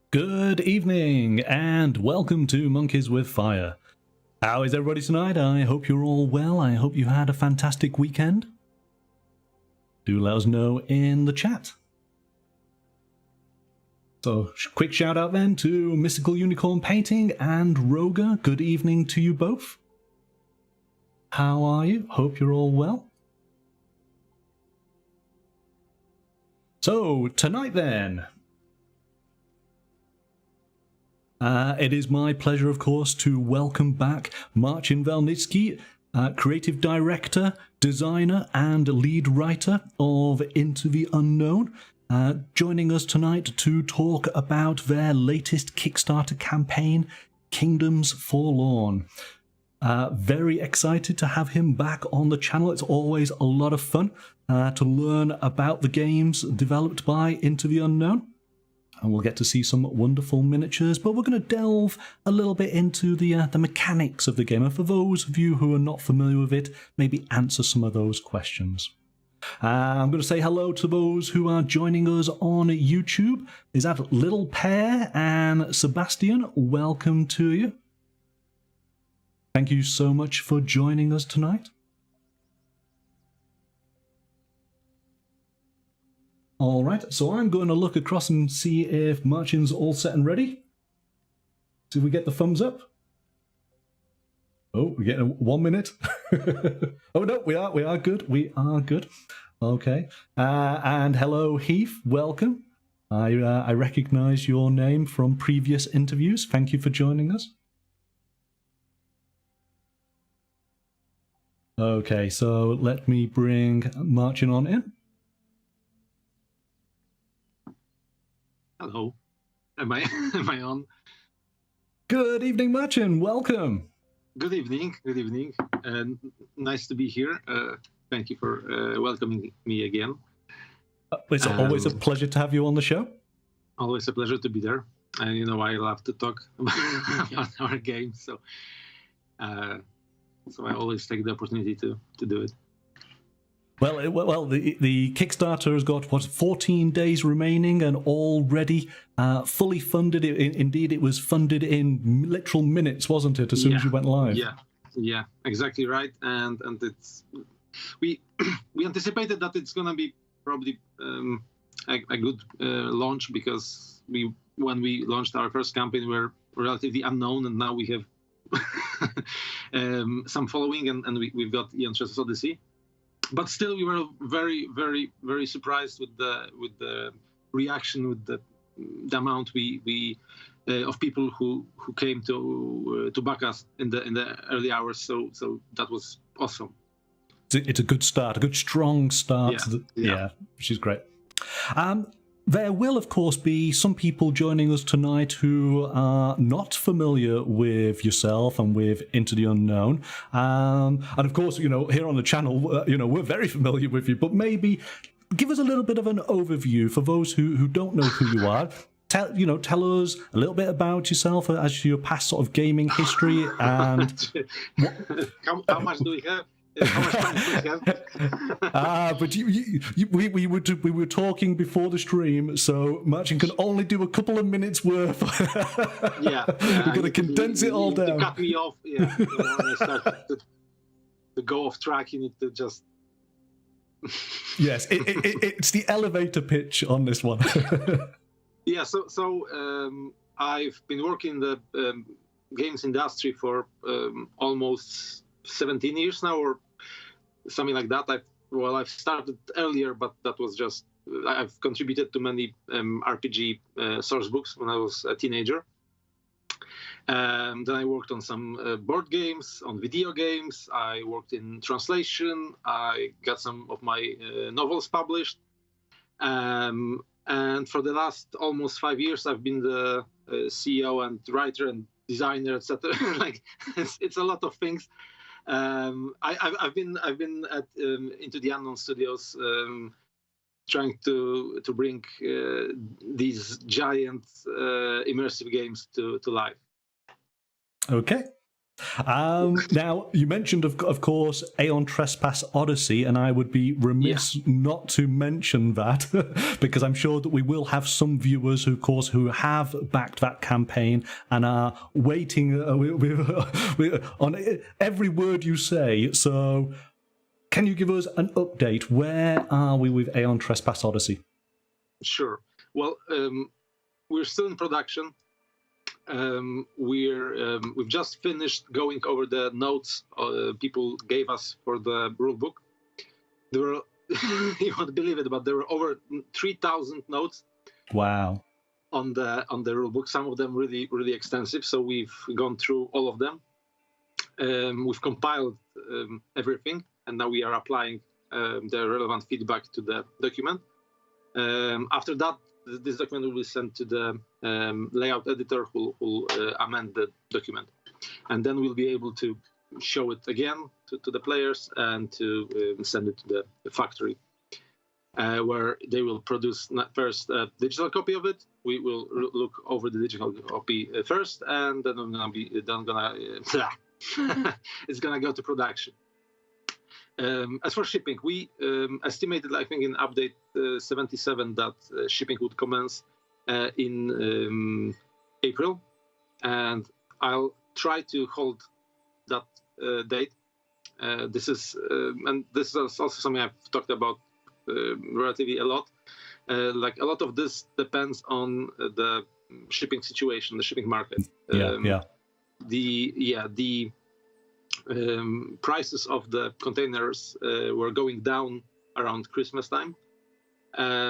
Good evening and welcome to Monkeys with Fire. How is everybody tonight? I hope you're all well. I hope you had a fantastic weekend. Do let us know in the chat. So, quick shout out then to Mystical Unicorn Painting and Roga. Good evening to you both. How are you? Hope you're all well. So, tonight then, it is my pleasure, of course, to welcome back Marcin Welnicki, creative director, designer, and lead writer of Into the Unknown, joining us tonight to talk about their latest Kickstarter campaign, Kingdoms Forlorn. Very excited to have him back on the channel. It's always a lot of fun to learn about the games developed by Into the Unknown. And we'll get to see some wonderful miniatures, but we're going to delve a little bit into the mechanics of the game. And for those of you who are not familiar with it, maybe answer some of those questions. I'm going to say hello to those who are joining us on YouTube. Is that Little Pear and Sebastian? Welcome to you. Thank you so much for joining us tonight. All right, so I'm going to look across and see if Marcin's all set and ready. See if we get the thumbs up. Oh, we're getting 1 minute. Oh no, we are good. We are good. Okay, and hello Heath, welcome. I recognise your name from previous interviews. Thank you for joining us. Okay, so let me bring Marcin on in. Hello. Am I on? Good evening, Marcin. Welcome. Good evening. Good evening. Nice to be here. Thank you for welcoming me again. It's always a pleasure to have you on the show. Always a pleasure to be there. And I love to talk about our game, so I always take the opportunity to do it. Well, the Kickstarter has got, 14 days remaining and already fully funded. Indeed, it was funded in literal minutes, wasn't it, as soon as you went live? Yeah, exactly right. And it's we anticipated that it's going to be probably a good launch, because when we launched our first campaign, we were relatively unknown, and now we have some following, and we've got Aeon Trespass Odyssey. But still, we were very, very, very surprised with the reaction, with the amount of people who came to back us in the early hours. So that was awesome. It's a good start, a good strong start. Yeah, which is great. There will, of course, be some people joining us tonight who are not familiar with yourself and with Into the Unknown. And of course, here on the channel, we're very familiar with you, but maybe give us a little bit of an overview for those who don't know who you are. Tell us a little bit about yourself as to your past sort of gaming history and how much do we have? How much time do we have? But we were talking before the stream, so Marcin can only do a couple of minutes worth. Yeah. We're going to condense it all down. To cut me off. Yeah. When I start to go off track, you need to just. Yes, it's the elevator pitch on this one. Yeah. So I've been working in the games industry for almost 17 years now, or something like that. I've started earlier, but that was just, I've contributed to many RPG source books when I was a teenager. Then I worked on some board games, on video games. I worked in translation. I got some of my novels published. And for the last almost 5 years, I've been the CEO and writer and designer, etc. Like it's a lot of things. I've been at Into the Unknown Studios, trying to bring these giant immersive games to life. Okay. Now, you mentioned, of course, Aeon Trespass Odyssey, and I would be remiss not to mention that because I'm sure that we will have some viewers, who, of course, who have backed that campaign and are waiting on every word you say. So, can you give us an update? Where are we with Aeon Trespass Odyssey? Sure. Well, we're still in production. We've just finished going over the notes people gave us for the rulebook. There were, you won't believe it, but there were over 3,000 notes. Wow. On the rulebook, some of them really extensive. So we've gone through all of them. We've compiled everything, and now we are applying the relevant feedback to the document. After that, this document will be sent to the layout editor who will amend the document. And then we'll be able to show it again to the players and to send it to the factory, where they will produce first a digital copy of it. We will look over the digital copy first, and then it's gonna go to production. As for shipping, we estimated, I think, in update 77 that shipping would commence in April, and I'll try to hold that date. This is also something I've talked about relatively a lot. Like a lot of this depends on the shipping situation, the shipping market. The prices of the containers were going down around Christmas time,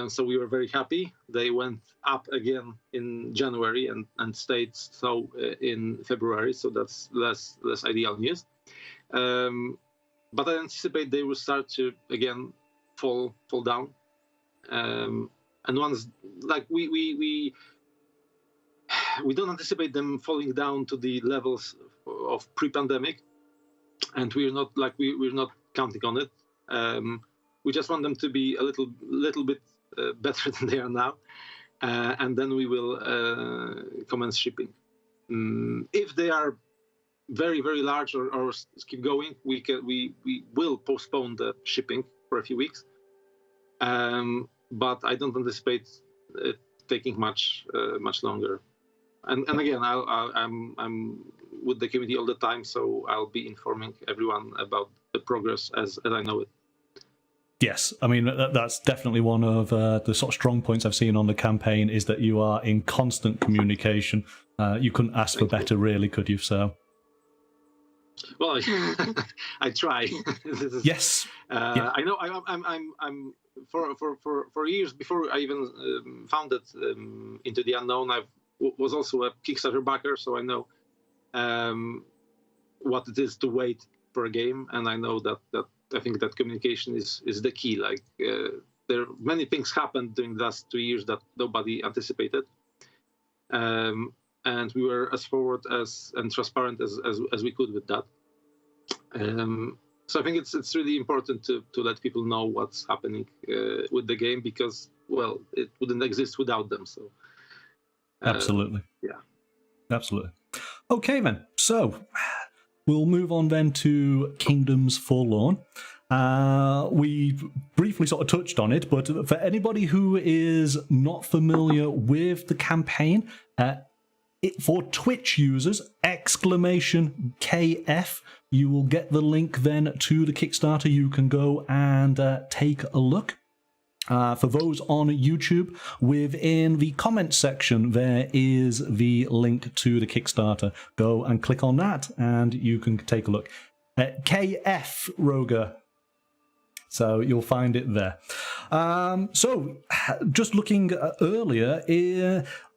so we were very happy. They went up again in January and stayed so in February, so that's less ideal news. But I anticipate they will start to again fall down, and once, like, we don't anticipate them falling down to the levels of pre-pandemic, and we're not counting on it. We just want them to be a little bit better than they are now, and then we will commence shipping. If they are very large or keep going, we will postpone the shipping for a few weeks. But I don't anticipate it taking much longer. And again, I'm with the community all the time, so I'll be informing everyone about the progress as I know it. Yes, I mean, that's definitely one of the sort of strong points I've seen on the campaign, is that you are in constant communication. You couldn't ask for better, really, could you? So, well, I try. Yes, I know. I'm for years before I even founded Into the Unknown. I was also a Kickstarter backer, so I know what it is to wait for a game, and I know that I think that communication is the key. Like there many things happened during the last 2 years that nobody anticipated, and we were as forward and transparent as we could with that. So I think it's really important to let people know what's happening with the game, because, well, it wouldn't exist without them. So absolutely, yeah, absolutely. Okay, then. So we'll move on then to Kingdoms Forlorn. We briefly sort of touched on it, but for anybody who is not familiar with the campaign, for Twitch users, !KF, you will get the link then to the Kickstarter. You can go and take a look. For those on YouTube, within the comments section, there is the link to the Kickstarter. Go and click on that, and you can take a look. KF Roger. So you'll find it there. So, just looking earlier,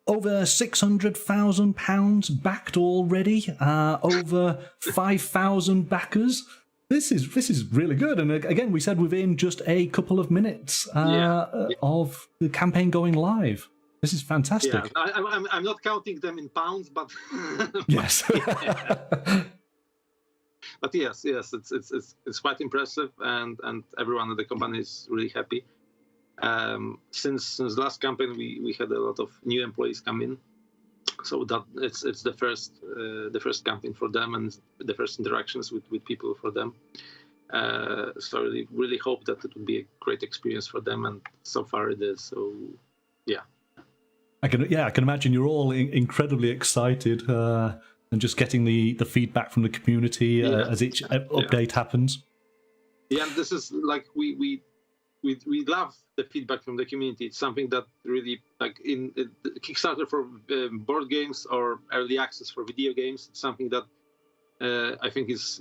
over £600,000 backed already. Over 5,000 backers. This is really good, and again, we said within just a couple of minutes of the campaign going live. This is fantastic. Yeah, I'm not counting them in pounds, but yes. But yes, it's quite impressive, and everyone at the company is really happy. Since last campaign, we had a lot of new employees come in, So that it's the first campaign for them and the first interactions with people for them. So I really hope that it would be a great experience for them, and so far it is. So yeah. I can imagine you're all incredibly excited and just getting the feedback from the community as each update happens. Yeah, this is like we love the feedback from the community. It's something that really, like in Kickstarter for board games or early access for video games, it's something that I think is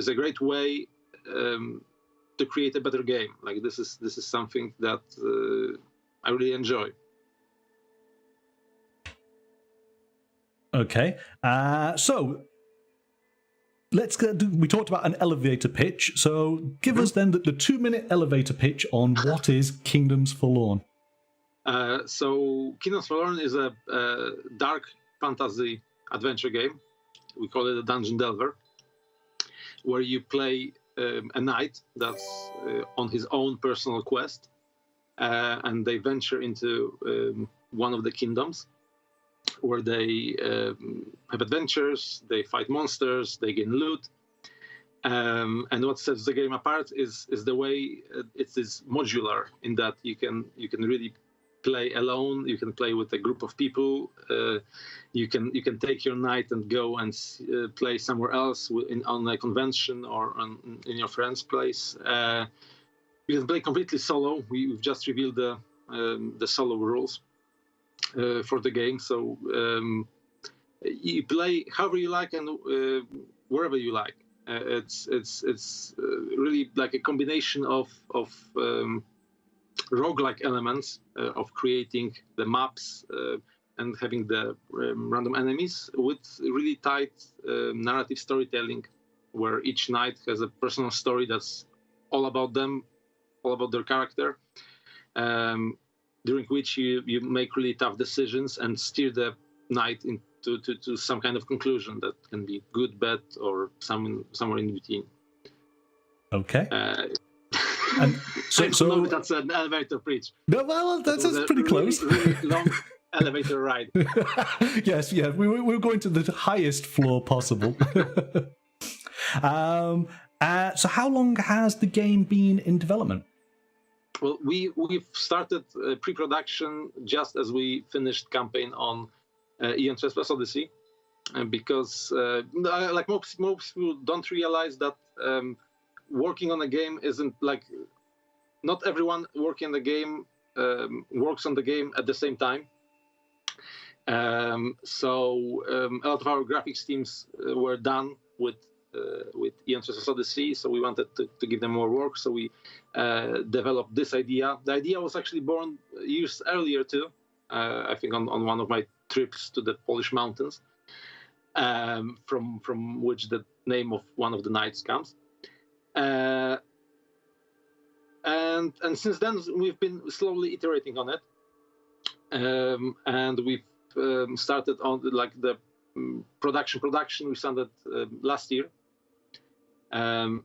a great way to create a better game. Like this is something that I really enjoy. Okay, so let's we talked about an elevator pitch, so give us then the 2-minute elevator pitch on what is Kingdoms Forlorn. So Kingdoms Forlorn is a dark fantasy adventure game. We call it a dungeon delver, where you play a knight that's on his own personal quest, and they venture into one of the kingdoms, where they have adventures, they fight monsters, they gain loot. And what sets the game apart is the way it is modular, in that you can really play alone, you can play with a group of people, you can take your knight and go and play somewhere else on a convention or in your friend's place. You can play completely solo. We've just revealed the solo rules for the game, so you play however you like and wherever you like. It's really like a combination of roguelike elements of creating the maps and having the random enemies, with really tight narrative storytelling, where each knight has a personal story that's all about them, all about their character, during which you make really tough decisions and steer the knight into some kind of conclusion that can be good, bad, or somewhere in between. Okay. And so that's an elevator pitch. No, well, that's pretty close. Really long elevator ride. Yes, yeah, we're going to the highest floor possible. So how long has the game been in development? Well, we've started pre-production just as we finished campaign on Aeon Trespass Odyssey, because like most people don't realize that working on a game isn't like, not everyone working on the game works on the game at the same time. So a lot of our graphics teams were done with Aeon Trespass Odyssey, so we wanted to give them more work. So we developed this idea. The idea was actually born years earlier too. I think on one of my trips to the Polish mountains, from which the name of one of the knights comes. And since then we've been slowly iterating on it, and we've started on the production. We started last year,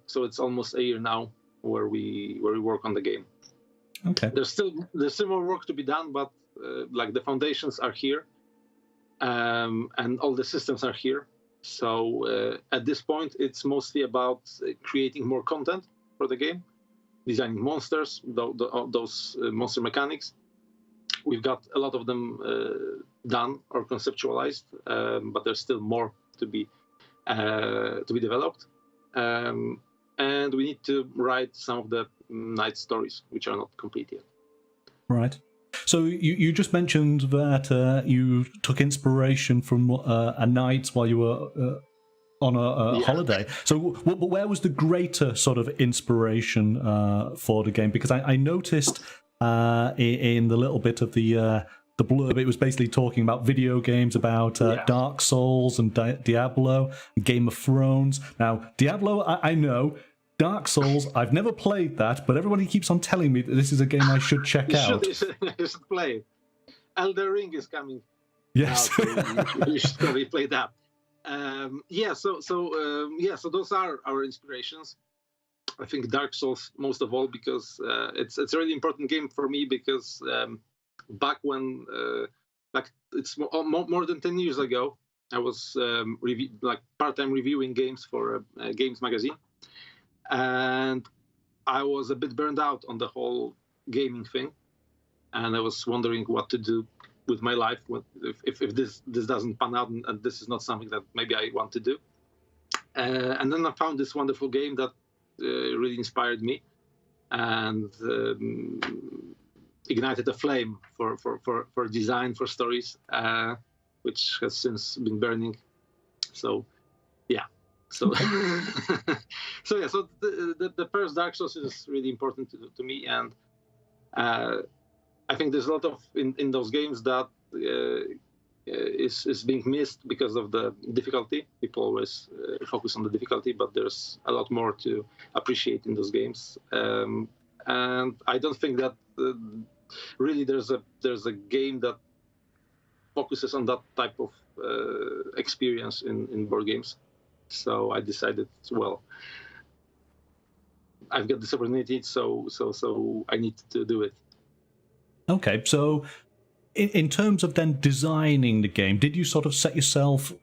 so it's almost a year now where we work on the game. Okay. There's still more work to be done, but like the foundations are here, and all the systems are here. So at this point, it's mostly about creating more content for the game, designing monsters, those monster mechanics. We've got a lot of them done or conceptualized, but there's still more to be developed. And we need to write some of the knight stories, which are not complete yet. Right. So you just mentioned that you took inspiration from a knight while you were on a holiday. So where was the greater sort of inspiration for the game? Because I noticed in the little bit of the blurb, it was basically talking about video games, about Dark Souls and Diablo, and Game of Thrones. Now, Diablo, I know. Dark Souls, I've never played that, but everybody keeps on telling me that this is a game I should check out. You should play it. Elden Ring is coming. Yes. Now, so you should probably play that. So those are our inspirations. I think Dark Souls most of all, because it's a really important game for me, because back when like it's more than 10 years ago. I was part-time reviewing games for a games magazine, and I was a bit burned out on the whole gaming thing, and I was wondering what to do with my life if this doesn't pan out, and this is not something that maybe I want to do. And then I found this wonderful game that really inspired me and ignited a flame for design, for stories, which has since been burning. So, yeah. So, so the first Dark Souls is really important to me, and I think there's a lot of in those games that is being missed because of the difficulty. People always focus on the difficulty, but there's a lot more to appreciate in those games. And I don't think that really there's a game that focuses on that type of experience in board games. So I decided, well, I've got this opportunity, so I need to do it. Okay, so in terms of then designing the game, did you sort of set yourself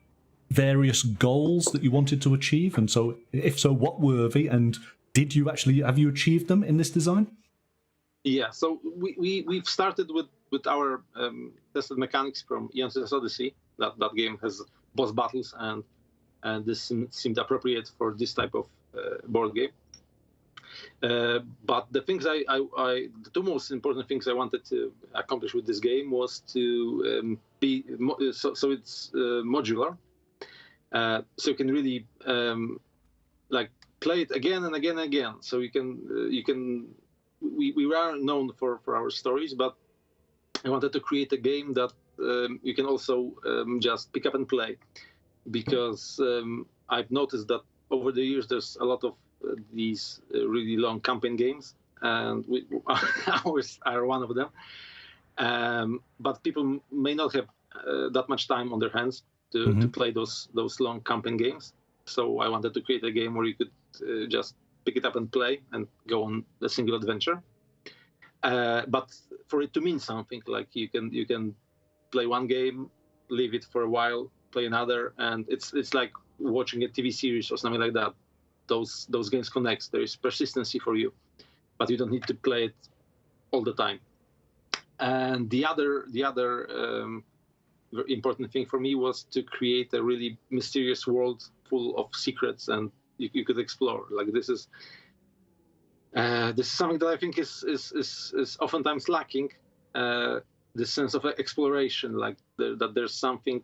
various goals that you wanted to achieve? And so, if so, what were they? And have you achieved them in this design? Yeah, so we've started with our tested mechanics from Aeon Trespass Odyssey. That game has boss battles, and this seemed appropriate for this type of board game. But the things the two most important things I wanted to accomplish with this game was to be so it's modular, so you can really play it again and again and again. So you can we are known for our stories, but I wanted to create a game that you can also just pick up and play, because I've noticed that over the years there's a lot of these really long campaign games, and ours are one of them. But people may not have that much time on their hands to play those long campaign games. So I wanted to create a game where you could just pick it up and play and go on a single adventure. But for it to mean something, like you can play one game, leave it for a while, play another, and it's like watching a TV series or something like that. Those games connect. There is persistency for you, but you don't need to play it all the time. And the other very important thing for me was to create a really mysterious world full of secrets, and you could explore. Like this is something that I think is oftentimes lacking. This sense of exploration, like that there's something.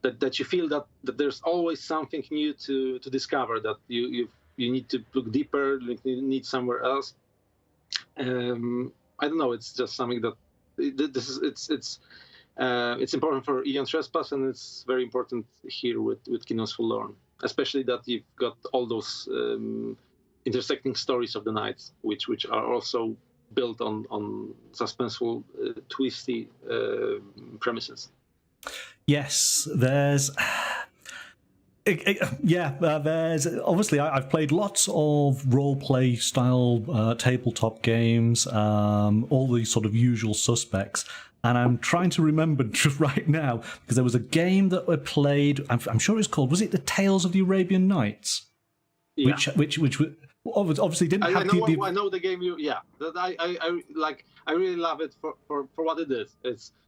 That you feel that there's always something new to discover, that you need to look deeper, you need somewhere else. I don't know. It's just something that it's important for Aeon Trespass, and it's very important here with Kingdoms Forlorn, especially that you've got all those intersecting stories of the knights, which are also built on suspenseful, twisty premises. Yes, there's obviously I've played lots of role-play style tabletop games, all these sort of usual suspects, and I'm trying to remember just right now, because there was a game that I played, I'm sure it's called, was it the Tales of the Arabian Nights? Yeah. Which obviously didn't have the... I know the game I really love it for what it is.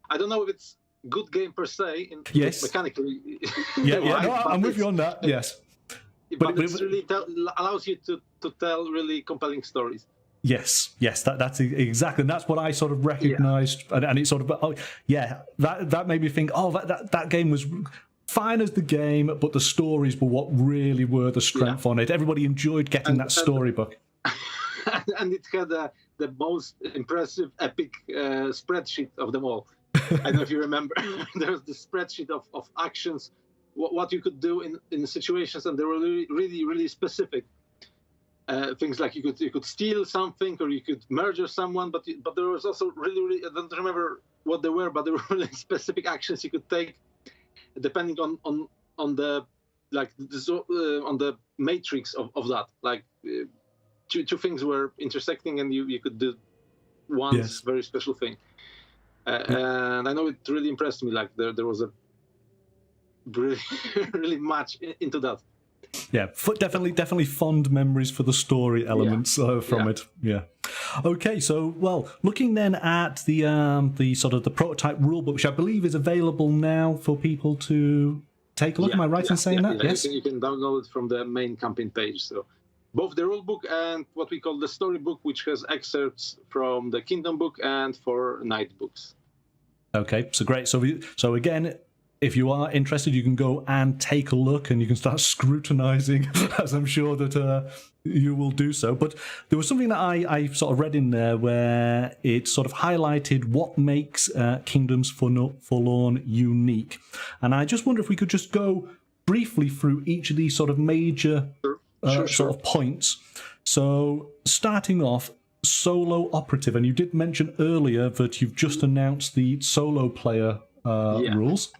I don't know if it's good game per se, mechanically. I'm with you on that. Yes, but it really allows you to tell really compelling stories. Yes, that's exactly, and that's what I sort of recognised, and it sort of that made me think, that game was fine as the game, but the stories were what really were the strength on it. Everybody enjoyed getting that storybook. And it had the most impressive, epic spreadsheet of them all. I don't know if you remember. There's this spreadsheet of actions, what you could do in situations, and they were really specific. Things like you could steal something, or you could murder someone, but there was also really I don't remember what they were, but there were really specific actions you could take, depending on the on the matrix of that. Like two things were intersecting, and you could do one very special thing. And I know it really impressed me. Like there was a really, really much into that. Yeah, definitely fond memories for the story elements from it. Yeah. Okay, so well, looking then at the sort of the prototype rulebook, which I believe is available now for people to take a look. Am I right in saying that? Yeah. Yes. You can download it from the main campaign page. So both the rulebook and what we call the storybook, which has excerpts from the Kingdom book and for Night books. Okay, so great. So again, if you are interested, you can go and take a look, and you can start scrutinizing, as I'm sure that you will do so. But there was something that I sort of read in there where it sort of highlighted what makes Kingdoms Forlorn unique. And I just wonder if we could just go briefly through each of these sort of major sort of points. So starting off, solo-operative, and you did mention earlier that you've just announced the solo player rules.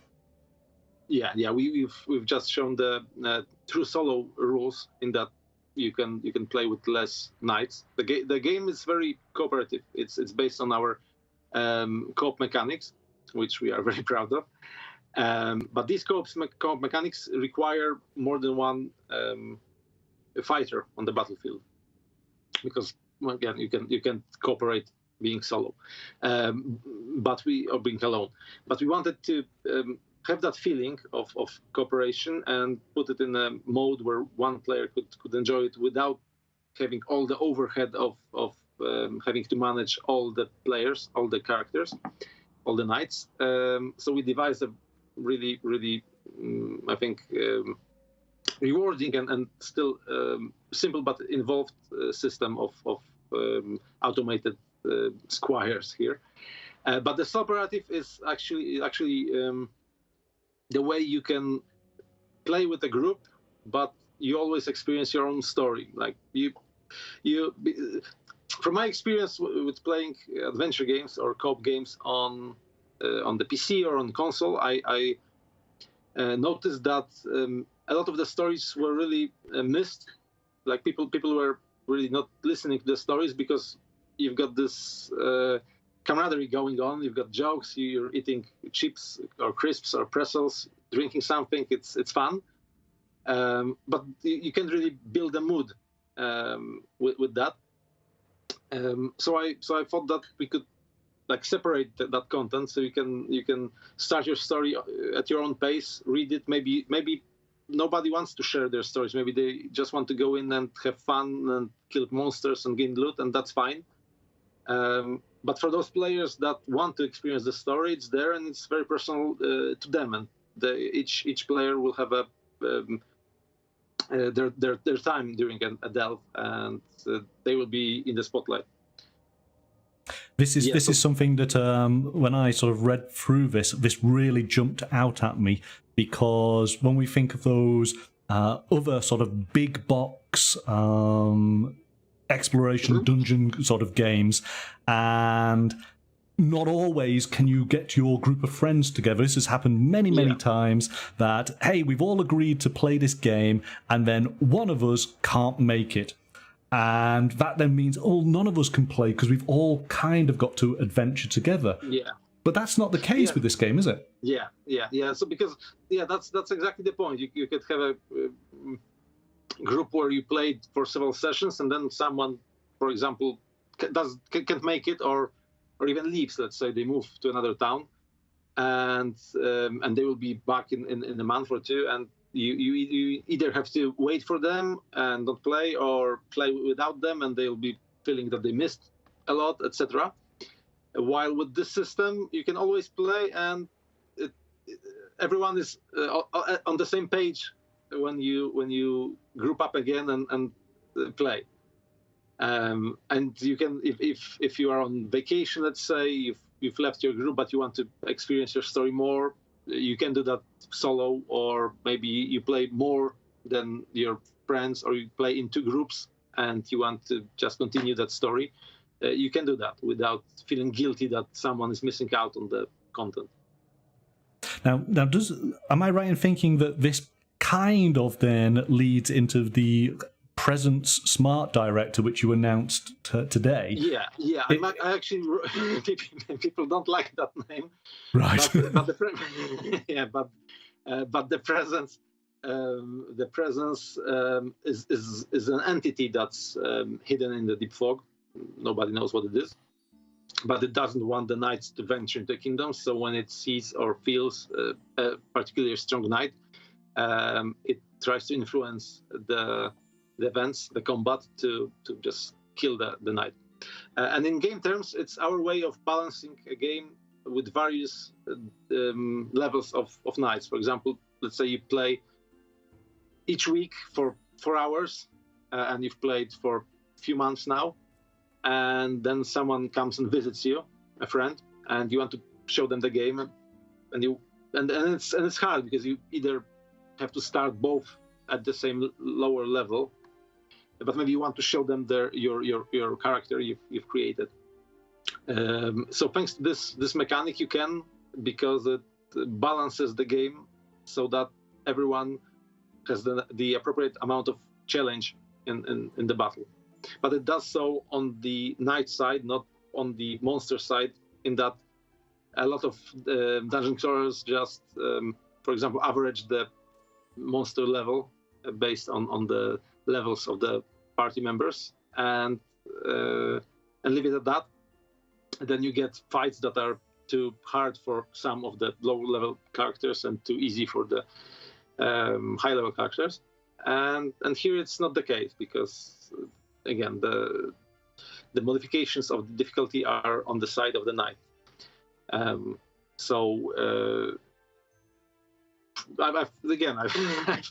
Yeah. We've just shown the true solo rules in that you can play with less knights. The game is very cooperative. It's based on our co-op mechanics, which we are very proud of. But these co-op mechanics require more than one fighter on the battlefield, because again you can cooperate being solo, or being alone. But we wanted to have that feeling of cooperation and put it in a mode where one player could enjoy it without having all the overhead of having to manage all the players, all the characters, all the knights. So we devised a really, really, I think, rewarding and still simple but involved system of automated squires here. But the Soloperative is actually the way you can play with a group, but you always experience your own story. Like from my experience with playing adventure games or co-op games on the PC or on console, I noticed that a lot of the stories were really missed. Like people were really not listening to the stories because you've got this camaraderie going on. You've got jokes. You're eating chips or crisps or pretzels, drinking something. It's fun, but you can't really build a mood with that. So I thought that we could like separate that content, so you can start your story at your own pace, read it. Maybe nobody wants to share their stories. Maybe they just want to go in and have fun and kill monsters and gain loot, and that's fine. But for those players that want to experience the story, it's there and it's very personal to them. And each player will have their time during a delve, and they will be in the spotlight. This is something that when I sort of read through this really jumped out at me, because when we think of those other sort of big box exploration dungeon sort of games, and not always can you get your group of friends together. This has happened many times that, hey, we've all agreed to play this game and then one of us can't make it. And that then means, none of us can play because we've all kind of got to adventure together. Yeah. But that's not the case with this game, is it? Yeah. So that's exactly the point. You could have a group where you played for several sessions, and then someone, for example, can't make it, or even leaves. Let's say they move to another town, and they will be back in a month or two, and you either have to wait for them and not play, or play without them, and they'll be feeling that they missed a lot, etc. While with this system, you can always play, and everyone is on the same page when you group up again and play. And you can, if you are on vacation, let's say you've left your group but you want to experience your story more, you can do that solo, or maybe you play more than your friends, or you play in two groups and you want to just continue that story. You can do that without feeling guilty that someone is missing out on the content. Now, am I right in thinking that this kind of then leads into the Presence Smart Director, which you announced today. Yeah. I actually people don't like that name, Right? But the presence. The presence is an entity that's hidden in the deep fog. Nobody knows what it is, but it doesn't want the knights to venture into kingdoms. So when it sees or feels a particularly strong knight, it tries to influence the events, the combat, to just kill the knight. And in game terms, it's our way of balancing a game with various levels of knights. For example, let's say you play each week for 4 hours, and you've played for a few months now, and then someone comes and visits you, a friend, and you want to show them the game, and it's hard because you either have to start both at the same lower level, but maybe you want to show them your character you've created. So thanks to this mechanic, you can, because it balances the game so that everyone has the appropriate amount of challenge in the battle. But it does so on the knight side, not on the monster side, in that a lot of dungeon crawlers just, for example, average the monster level based on the levels of the party members and leave it at that. And then you get fights that are too hard for some of the low-level characters and too easy for the high-level characters, and here it's not the case, because again the modifications of the difficulty are on the side of the knight. I've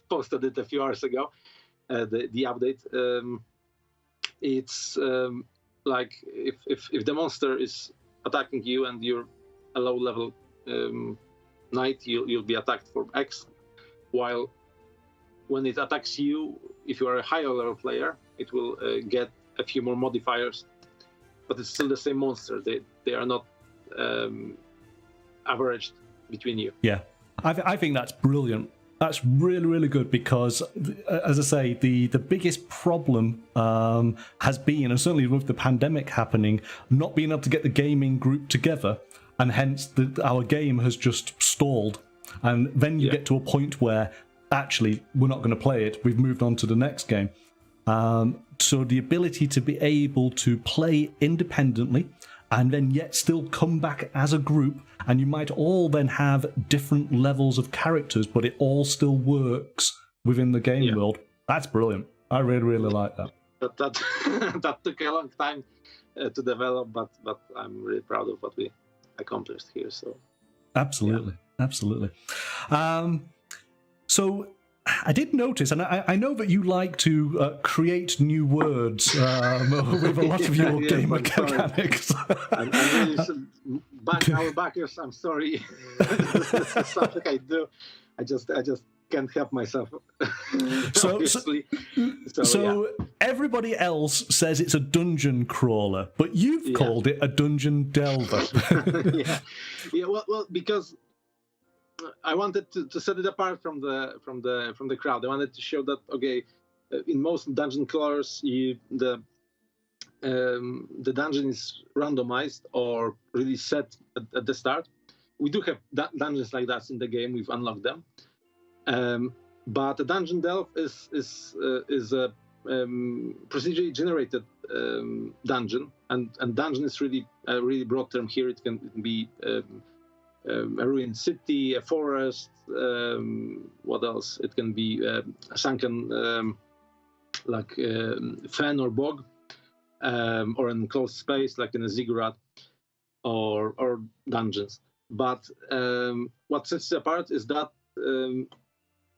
posted it a few hours ago, the update. It's like if the monster is attacking you and you're a low-level knight, you'll be attacked for X. While when it attacks you, if you are a higher level player, it will get a few more modifiers, but it's still the same monster. They are not averaged between you. Yeah, I think that's brilliant. That's really, really good, because, as I say, the biggest problem has been, and certainly with the pandemic happening, not being able to get the gaming group together, and hence our game has just stalled. And then you get to a point where actually we're not going to play it. We've moved on to the next game. So the ability to be able to play independently and then yet still come back as a group, and you might all then have different levels of characters, but it all still works within the game world. That's brilliant. I really, really like that. That took a long time to develop, but I'm really proud of what we accomplished here. So absolutely. So I did notice, and I know that you like to create new words with a lot of your game mechanics. I'm really our backers. I'm sorry. This is something I do. I just can't help myself. So everybody else says it's a dungeon crawler, but you've called it a dungeon delver. Yeah. Well, because I wanted to set it apart from the crowd. I wanted to show that in most dungeon crawlers, the dungeon is randomized or really set at the start. We do have dungeons like that in the game. We've unlocked them, but a dungeon delve is a procedurally generated dungeon, and dungeon is really a really broad term here. It can be a ruined city, a forest, what else? It can be a sunken fen or bog, or an enclosed space like in a ziggurat, or dungeons. But what sets it apart is that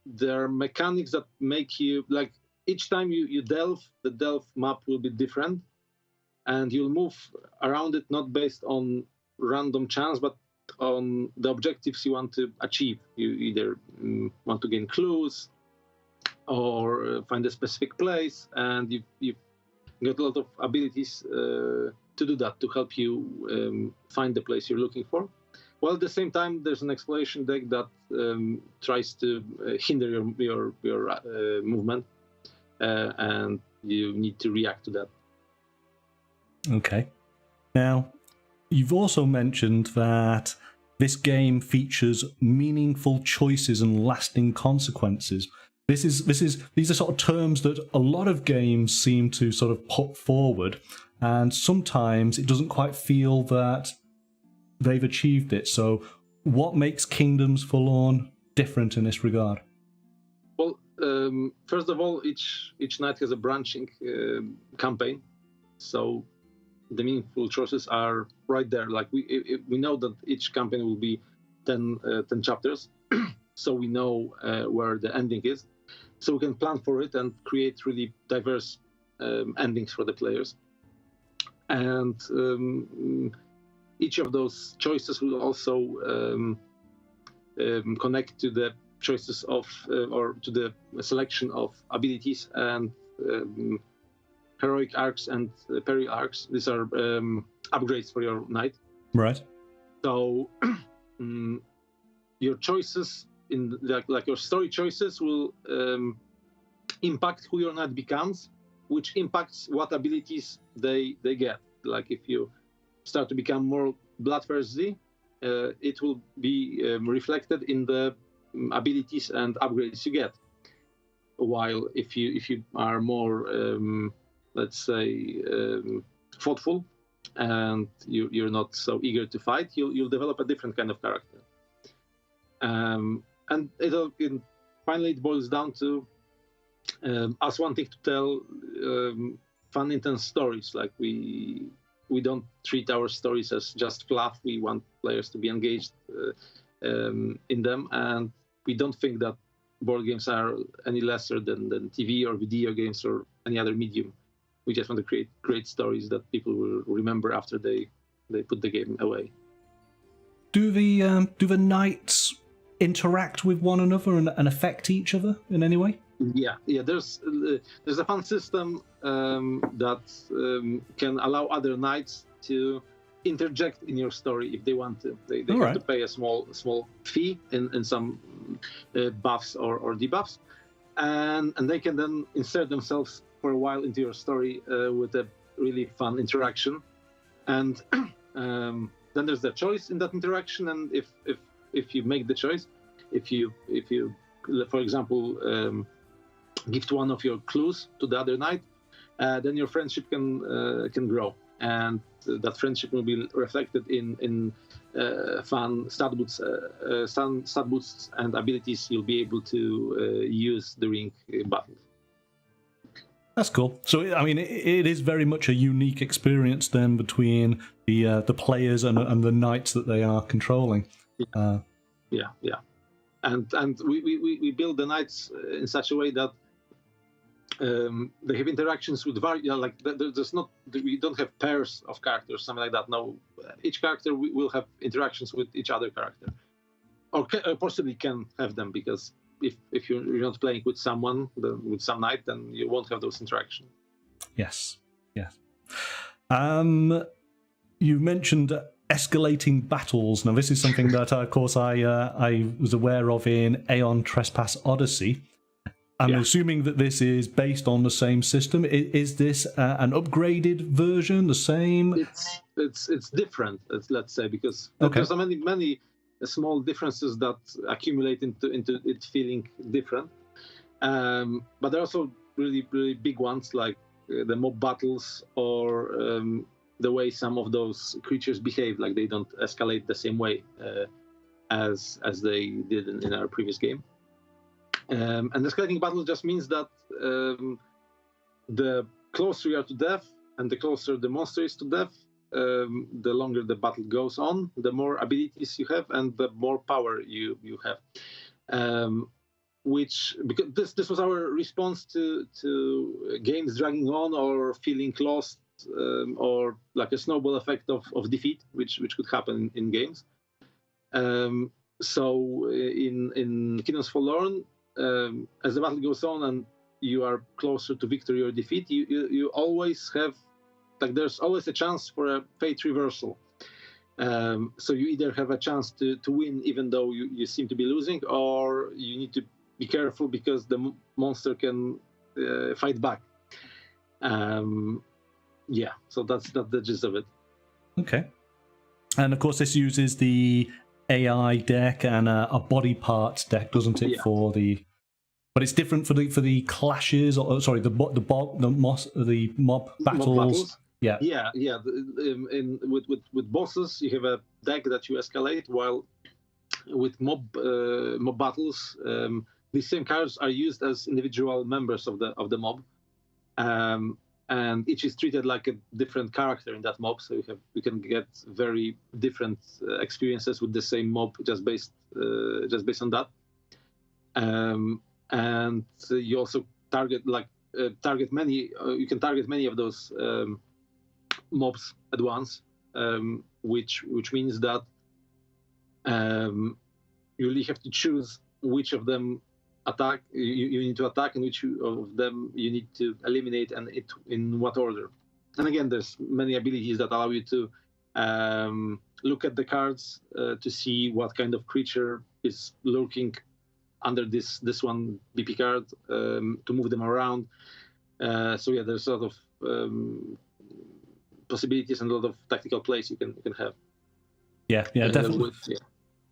there are mechanics that make you, like, each time you delve, the delve map will be different, and you'll move around it not based on random chance, but on the objectives you want to achieve. You either want to gain clues or find a specific place, and you get a lot of abilities to do that, to help you find the place you're looking for. While at the same time, there's an exploration deck that tries to hinder your movement. and you need to react to that. Okay. Now, you've also mentioned that this game features meaningful choices and lasting consequences. These are sort of terms that a lot of games seem to sort of put forward, and sometimes it doesn't quite feel that they've achieved it. So, what makes Kingdoms Forlorn different in this regard? Well, first of all, each night has a branching campaign, so the meaningful choices are right there. Like we know that each campaign will be 10 chapters, so we know where the ending is, so we can plan for it and create really diverse endings for the players. And each of those choices will also connect to the choices of or to the selection of abilities and heroic arcs and peril arcs. These are upgrades for your knight. Right. So your choices in like your story choices will impact who your knight becomes, which impacts what abilities they get. Like if you start to become more bloodthirsty, it will be reflected in the abilities and upgrades you get. While if you are more let's say thoughtful and you're not so eager to fight, you'll develop a different kind of character. And finally it boils down to us wanting to tell fun, intense stories. Like we don't treat our stories as just fluff. We want players to be engaged in them, and we don't think that board games are any lesser than TV or video games or any other medium. We just want to create great stories that people will remember after they put the game away. Do the knights interact with one another and affect each other in any way? Yeah. There's a fun system that can allow other knights to interject in your story if they want to. They have to pay a small fee in some buffs or debuffs, and they can then insert themselves for a while into your story with a really fun interaction. And then there's the choice in that interaction, and if you make the choice, if you for example gift one of your clues to the other knight, then your friendship can grow, and that friendship will be reflected in fun stat boosts and abilities you'll be able to use during battles. That's cool. So, I mean, it is very much a unique experience then between the players and the knights that they are controlling. Yeah. And we build the knights in such a way that they have interactions with there's not, we don't have pairs of characters, something like that. No, each character will have interactions with each other character, or possibly can have them, because if you're not playing with someone, with some knight, then you won't have those interactions. Yes. You mentioned escalating battles. Now, this is something that, of course, I was aware of in Aeon Trespass Odyssey. I'm assuming that this is based on the same system. Is this an upgraded version, the same? It's different, let's say, because there's many small differences that accumulate into it feeling different. But there are also really, really big ones, like the mob battles or the way some of those creatures behave. Like they don't escalate the same way as they did in our previous game. And escalating battles just means that the closer you are to death and the closer the monster is to death, the longer the battle goes on, the more abilities you have and the more power you have. Because this was our response to games dragging on or feeling lost, or like a snowball effect of defeat, which could happen in games. So in Kingdoms Forlorn, as the battle goes on and you are closer to victory or defeat, you always have, like, there's always a chance for a fate reversal. So you either have a chance to win even though you seem to be losing, or you need to be careful because the monster can fight back. Yeah, so that's the gist of it. Okay. And of course, this uses the AI deck and a body parts deck, doesn't it? Yeah. But it's different for the clashes, or sorry, the mob battles. Yeah. With bosses, you have a deck that you escalate, while with mob battles, these same cards are used as individual members of the mob, and each is treated like a different character in that mob. So you can get very different experiences with the same mob just based on that. And you also target many. You can target many of those mobs at once, which means that you really have to choose which of them you need to attack and which of them you need to eliminate, and in what order. And again, there's many abilities that allow you to look at the cards to see what kind of creature is lurking under this one BP card, to move them around. So yeah, there's a lot of possibilities and a lot of tactical plays you can have. Yeah, definitely.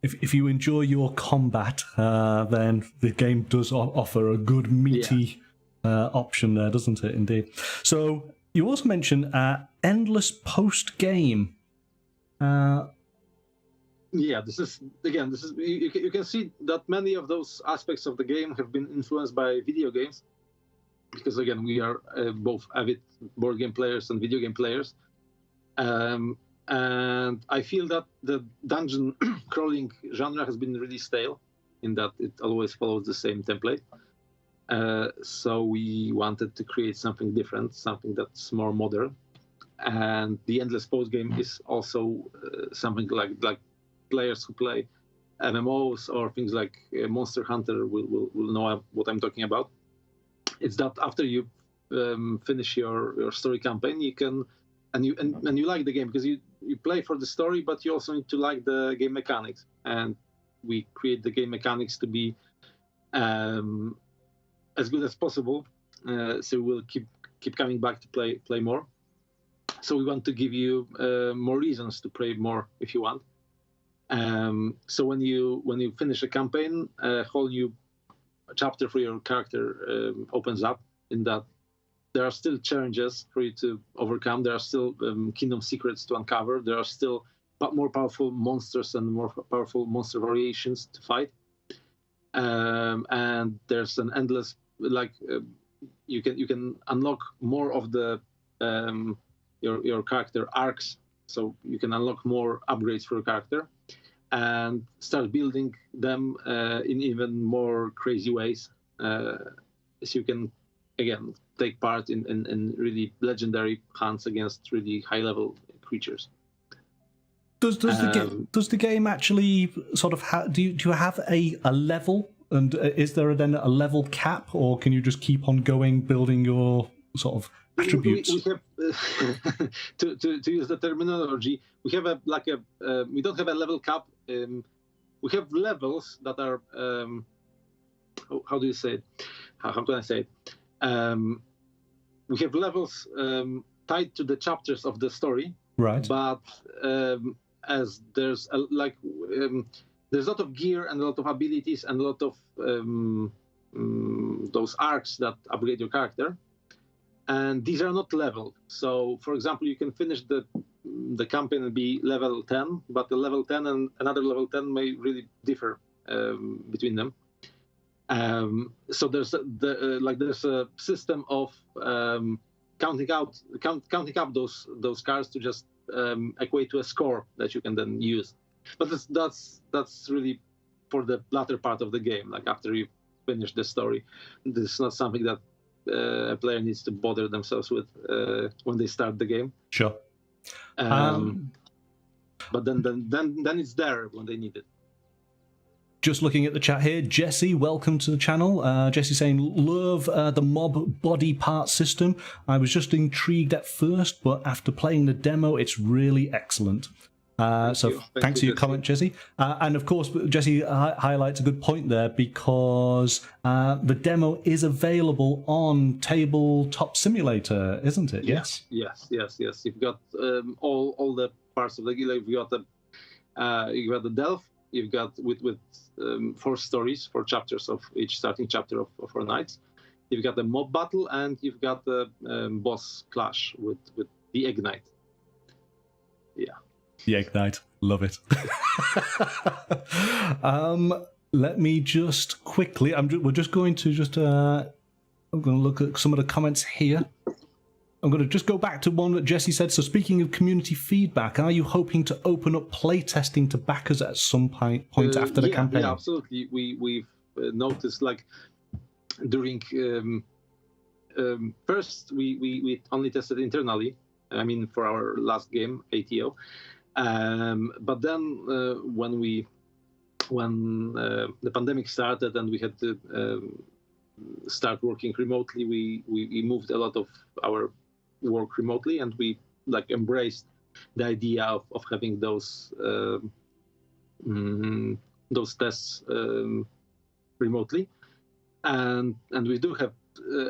If you enjoy your combat, then the game does offer a good meaty option there, doesn't it? Indeed. So you also mentioned endless post game. Yeah, this is you can see that many of those aspects of the game have been influenced by video games, because again, we are both avid board game players and video game players. And I feel that the dungeon crawling genre has been really stale, in that it always follows the same template. So we wanted to create something different, something that's more modern. And the endless post game is also something like players who play MMOs or things like Monster Hunter will know what I'm talking about. It's that after you finish your story campaign, you can and you like the game, because you play for the story, but you also need to like the game mechanics. And we create the game mechanics to be as good as possible. So we'll keep coming back to play more. So we want to give you more reasons to play more if you want. So when you finish a campaign, a whole new chapter for your character opens up, in that there are still challenges for you to overcome. There are still kingdom secrets to uncover. There are still more powerful monsters and more powerful monster variations to fight. And there's an endless, you can unlock more of the your character arcs. So you can unlock more upgrades for your character and start building them in even more crazy ways. So you can, again, take part in really legendary hunts against really high-level creatures. Does the game actually sort of do you have a level, and is there then a level cap, or can you just keep on going building your sort of attributes? We have to use the terminology, we have we don't have a level cap. We have levels that are how do you say it? How can I say it? We have levels tied to the chapters of the story, right? But as there's there's a lot of gear and a lot of abilities and a lot of those arcs that upgrade your character, and these are not leveled. So, for example, you can finish the campaign and be level 10, but the level 10 and another level 10 may really differ between them. So there's a system of counting up those cards to just equate to a score that you can then use. But that's really for the latter part of the game. Like after you finish the story, this is not something that a player needs to bother themselves with when they start the game. Sure. But then it's there when they need it. Just looking at the chat here, Jesse, welcome to the channel. Jesse saying, love the mob body part system. I was just intrigued at first, but after playing the demo, it's really excellent. So thanks for your comment, Jesse. And of course, Jesse highlights a good point there, because the demo is available on Tabletop Simulator, isn't it? Yes. Yes. You've got all the parts of the game. You've got the delve. You've got with 4 stories, 4 chapters of each starting chapter of 4 nights. You've got the mob battle, and you've got the boss clash with the ignite. Yeah. The ignite, love it. Let me just quickly. We're just going to I'm going to look at some of the comments here. I'm going to just go back to one that Jesse said. So, speaking of community feedback, are you hoping to open up playtesting to backers at some point after the campaign? Yeah, absolutely. We've noticed, like, during first we only tested internally. I mean, for our last game, ATO. But then when the pandemic started and we had to start working remotely, we moved a lot of our work remotely, and we embraced the idea of having those tests remotely, and we do have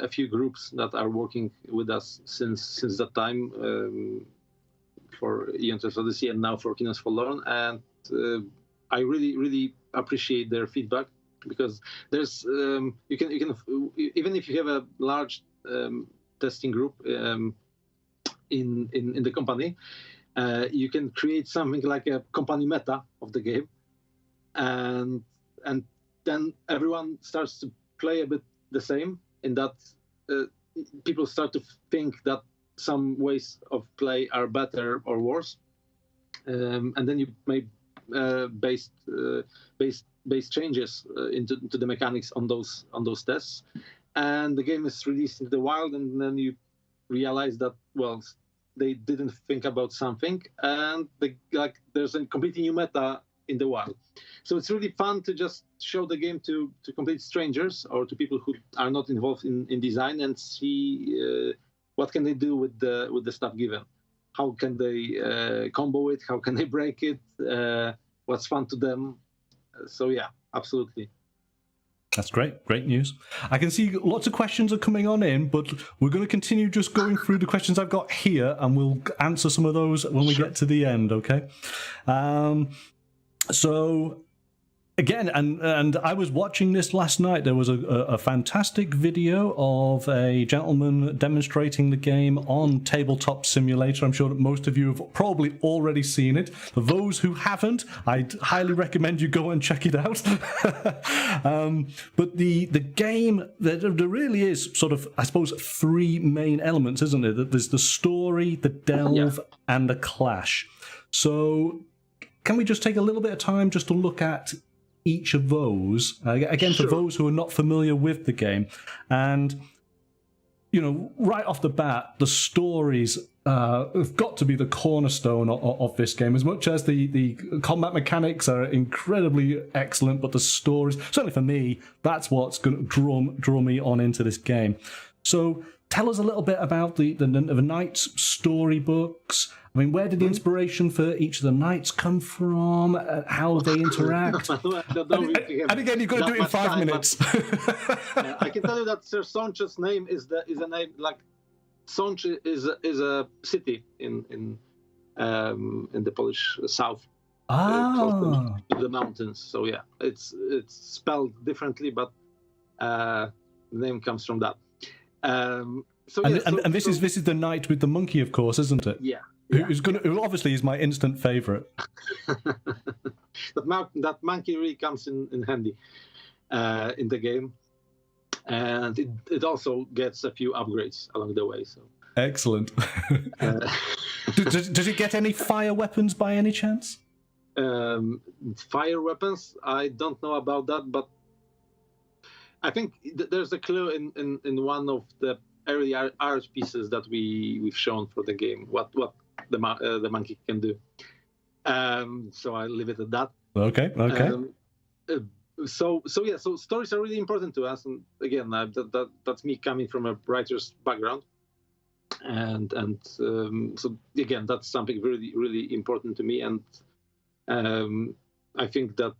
a few groups that are working with us since that time. For Aeon Trespass and now for Kingdoms Forlorn, and I really appreciate their feedback, because there's you can even if you have a large testing group in the company, you can create something like a company meta of the game, and then everyone starts to play a bit the same, in that people start to think that some ways of play are better or worse, and then you may base changes into the mechanics on those tests, and the game is released into the wild, and then you realize that, well, they didn't think about something, and there's a completely new meta in the wild. So it's really fun to just show the game to complete strangers, or to people who are not involved in design, and see what can they do with the stuff given. How can they combo it? How can they break it? What's fun to them? So yeah, absolutely. That's great. Great news. I can see lots of questions are coming on in, but we're going to continue just going through the questions I've got here, and we'll answer some of those when we get to the end, okay? So, again, and I was watching this last night. There was a fantastic video of a gentleman demonstrating the game on Tabletop Simulator. I'm sure that most of you have probably already seen it. For those who haven't, I'd highly recommend you go and check it out. But the game, there really is sort of, I suppose, 3 main elements, isn't it? There's the story, the delve, and the clash. So can we just take a little bit of time just to look at each of those, again, for those who are not familiar with the game? And, right off the bat, the stories have got to be the cornerstone of this game. As much as the combat mechanics are incredibly excellent, but the stories, certainly for me, that's what's going to draw me on into this game. So tell us a little bit about the Knights storybooks. I mean, where did the inspiration for each of the knights come from? How they interact? And again, you've got to do it in 5 minutes. I can tell you that Sir Sonch's name is a name, like, Sonch is a city in the Polish south, close to the mountains. So yeah, it's spelled differently, but the name comes from that. This is the knight with the monkey, of course, isn't it? Yeah. Who obviously is my instant favourite. that monkey really comes in handy in the game, and it also gets a few upgrades along the way. So excellent. Does it get any fire weapons by any chance? Fire weapons? I don't know about that, but I think there's a clue in one of the early art pieces that we've shown for the game. What the monkey can do. So I'll leave it at that. Okay. So stories are really important to us, and again, that's me coming from a writer's background. So again, that's something really really important to me, and I think that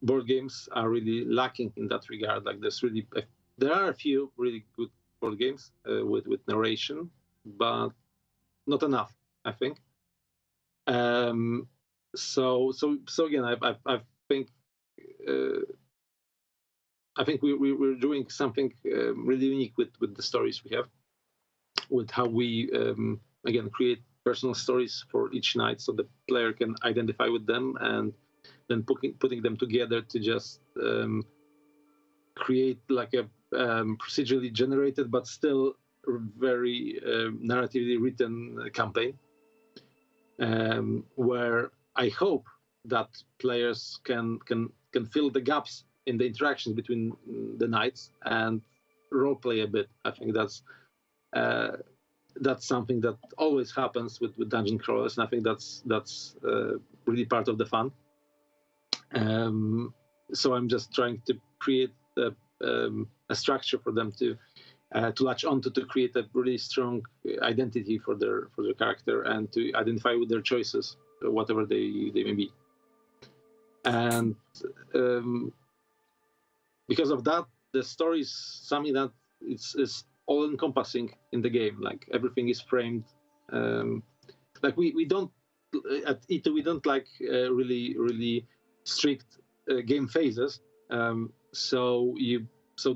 board games are really lacking in that regard. Like there are a few really good board games with narration, but not enough, I think. So again, I think I think we're doing something really unique with the stories we have, with how we again create personal stories for each night, so the player can identify with them, and then putting them together to just create like a procedurally generated but still very narratively written campaign, where I hope that players can fill the gaps in the interactions between the knights and role play a bit. I think that's something that always happens with dungeon crawlers, and I think that's really part of the fun. So I'm just trying to create a structure for them to latch onto, to create a really strong identity for their character, and to identify with their choices, whatever they may be. And because of that, the story is something that is all encompassing in the game. Like everything is framed. Like we don't at E2 we don't like really strict game phases. So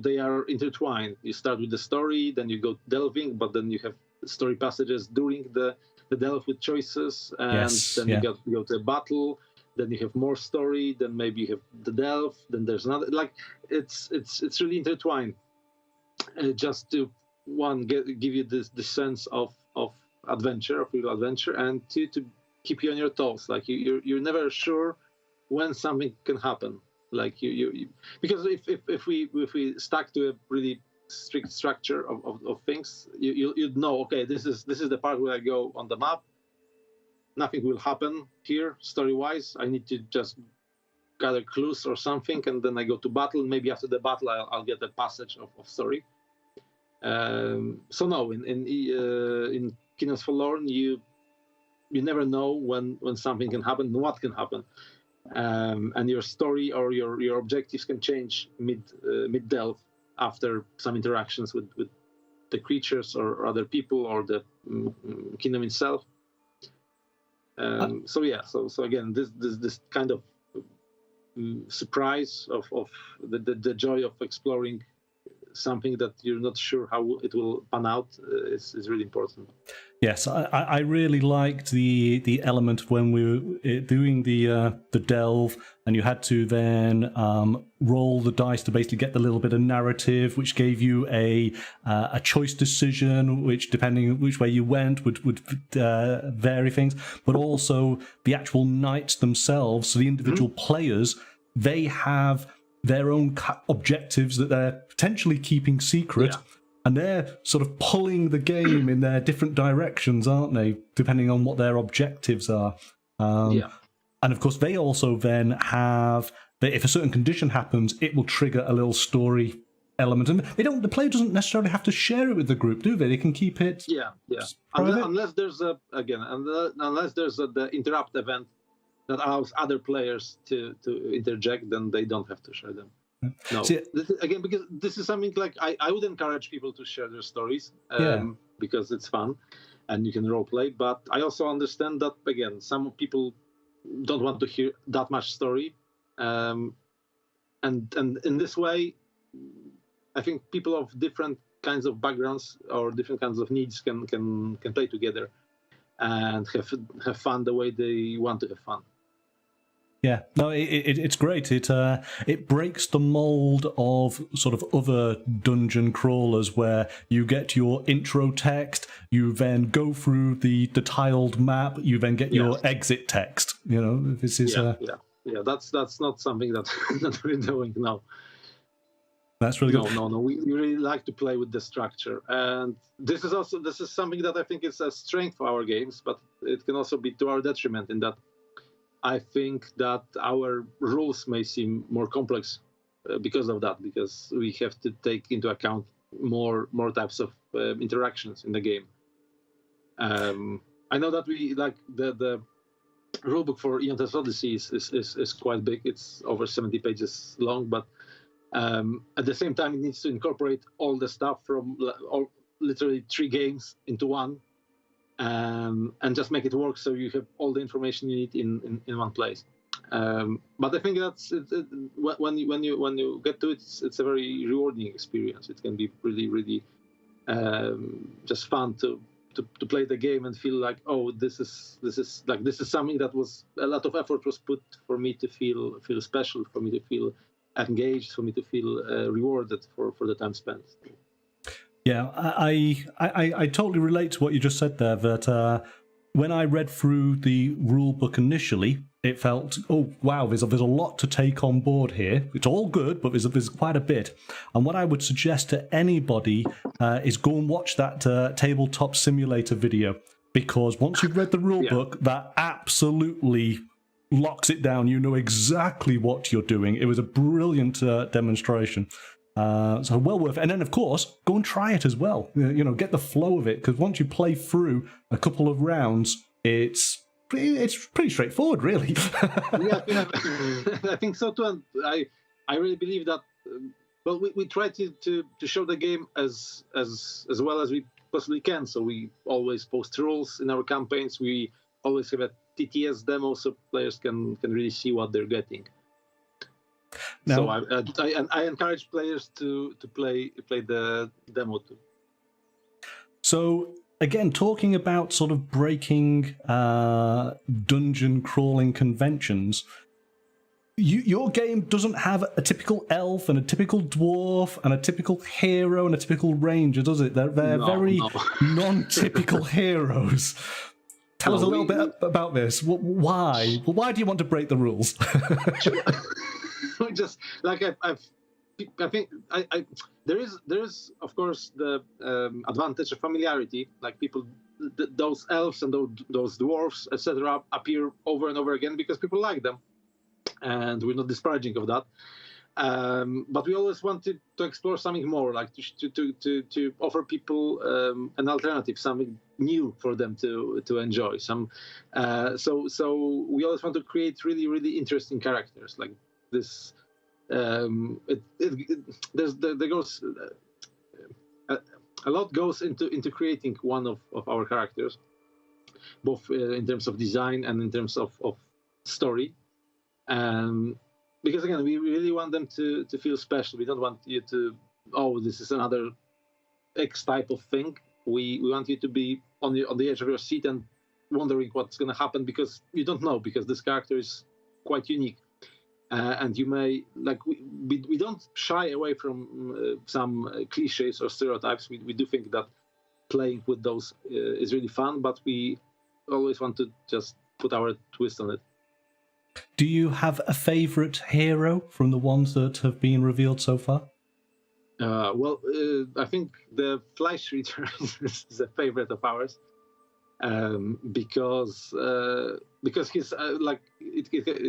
they are intertwined. You start with the story, then you go delving, but then you have story passages during the delve with choices, and then you go to a battle, then you have more story, then maybe you have the delve, then there's another. Like it's really intertwined, just to give you this sense of adventure, of real adventure, and to keep you on your toes. Like you're never sure when something can happen. Like you because if we stuck to a really strict structure of things, you'd know, okay, this is the part where I go on the map. Nothing will happen here story wise. I need to just gather clues or something, and then I go to battle. Maybe after the battle I'll get a passage of story. So no, in Kingdoms Forlorn, you never know when something can happen, what can happen. And your story or your objectives can change mid delve after some interactions with the creatures or other people or the kingdom itself. So again, this kind of surprise of the joy of exploring something that you're not sure how it will pan out is really important. Yes, I really liked the element of when we were doing the delve, and you had to then roll the dice to basically get the little bit of narrative, which gave you a choice decision, which depending which way you went would vary things, but also the actual knights themselves, so the individual players, they have their own objectives that they're potentially keeping secret. Yeah. And they're sort of pulling the game in their different directions, aren't they? Depending on what their objectives are. And of course, they also then have that if a certain condition happens, it will trigger a little story element. And the player doesn't necessarily have to share it with the group, do they? They can keep it. Yeah. Unless there's the interrupt event that allows other players to interject, then they don't have to share them. No, again, because this is something like I would encourage people to share their stories because it's fun and you can role play. But I also understand that, again, some people don't want to hear that much story. And in this way, I think people of different kinds of backgrounds or different kinds of needs can play together and have fun the way they want to have fun. Yeah, no, it's great. It breaks the mold of sort of other dungeon crawlers where you get your intro text, you then go through the tiled map, you then get your exit text. You know, this is that's not something that we're doing now. That's really good. No. We really like to play with the structure, and this is something that I think is a strength for our games, but it can also be to our detriment in that I think that our rules may seem more complex because of that, because we have to take into account more types of interactions in the game. I know that we like the rulebook for Aeon Trespass Odyssey is quite big. It's over 70 pages long, but at the same time, it needs to incorporate all the stuff from literally 3 games into one, and just make it work so you have all the information you need in one place. But I think that's when you get to it, it's a very rewarding experience. It can be really just fun to play the game and feel like, oh, this is something that was a lot of effort was put for me to feel special, for me to feel engaged, for me to feel rewarded for the time spent. Yeah, I totally relate to what you just said there, that when I read through the rule book initially, it felt, oh, wow, there's a lot to take on board here. It's all good, but there's quite a bit. And what I would suggest to anybody is go and watch that tabletop simulator video, because once you've read the rule book, that absolutely locks it down. You know exactly what you're doing. It was a brilliant demonstration. So well worth it. And then, of course, go and try it as well. You know, get the flow of it, because once you play through a couple of rounds, it's pretty straightforward, really. yeah, I think so too. And I really believe that. Well, we try to show the game as well as we possibly can. So we always post rules in our campaigns. We always have a TTS demo, so players can really see what they're getting. Now, so I encourage players to play the demo too. So again, talking about sort of breaking dungeon crawling conventions, your game doesn't have a typical elf and a typical dwarf and a typical hero and a typical ranger, does it? They're very non-typical heroes. Tell us a little bit about this. Why? Why do you want to break the rules? Just like I think there is of course the advantage of familiarity. Like people, those elves and those dwarfs, etc., appear over and over again because people like them, and we're not disparaging of that. But we always wanted to explore something more, like to offer people an alternative, something new for them to enjoy. So we always want to create really interesting characters like this. There goes a lot goes into creating one of our characters, both in terms of design and in terms of story. Because again, we really want them to feel special. We don't want you to, oh, this is another X type of thing. We want you to be on the edge of your seat and wondering what's going to happen, because you don't know, because this character is quite unique. And you may, like, we don't shy away from some cliches or stereotypes. We do think that playing with those is really fun, but we always want to just put our twist on it. Do you have a favorite hero from the ones that have been revealed so far? I think the Fleisch Reader is a favorite of ours, because he's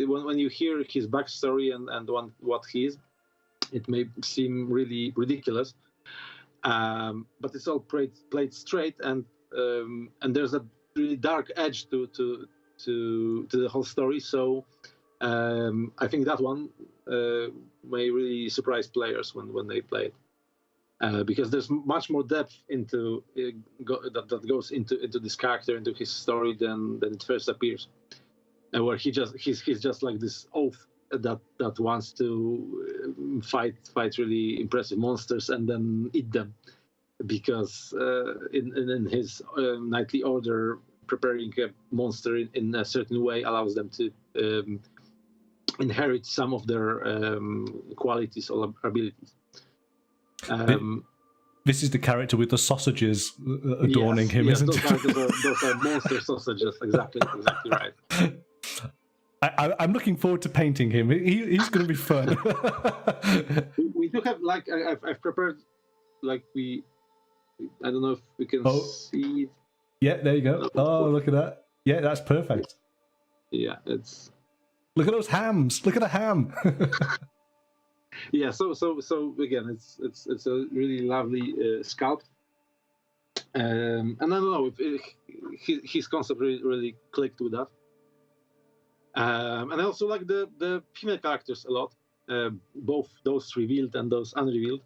when you hear his backstory and what he is, it may seem really ridiculous, but it's all played straight, and there's a really dark edge to the whole story. So I think that one may really surprise players when they play it, because there's much more depth into that goes into this character, into his story than it first appears, where he's just like this oaf that wants to fight really impressive monsters and then eat them, because in his knightly order, preparing a monster in a certain way allows them to inherit some of their qualities or abilities. This is the character with the sausages adorning him, isn't it? Those are monster sausages. Exactly right. I'm looking forward to painting him. He's going to be fun. we do have, like, I've prepared, like, I don't know if we can see it. Yeah, there you go. Oh, look at that. Yeah, that's perfect. Yeah, it's... Look at those hams. Look at the ham. Yeah. So again, it's a really lovely sculpt. And I don't know if his concept really clicked with that. And I also like the female characters a lot, both those revealed and those unrevealed.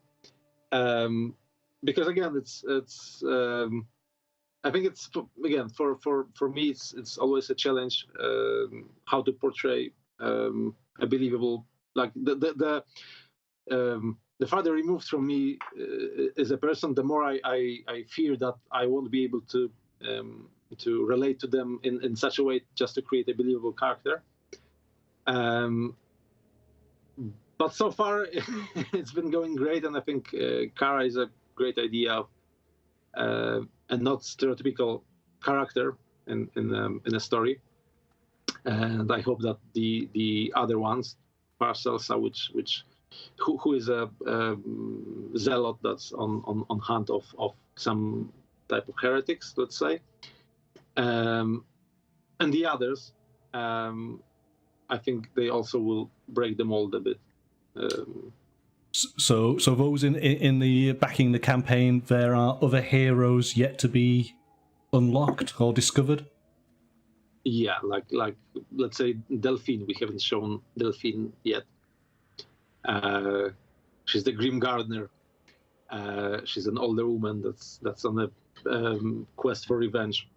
Because again, it's I think it's again for me it's always a challenge how to portray a believable, like the farther removed from me as a person, the more I fear that I won't be able to relate to them in such a way just to create a believable character. But so far, it's been going great, and I think Kara is a great idea of a not stereotypical character in a story. And I hope that the other ones, Parcelsa, who is a zealot that's on hunt of some type of heretics, let's say, and the others, I think they also will break the mold a bit. So those in the backing the campaign, there are other heroes yet to be unlocked or discovered. Yeah, like let's say Delphine. We haven't shown Delphine yet. She's the Grim Gardener. She's an older woman that's on a quest for revenge.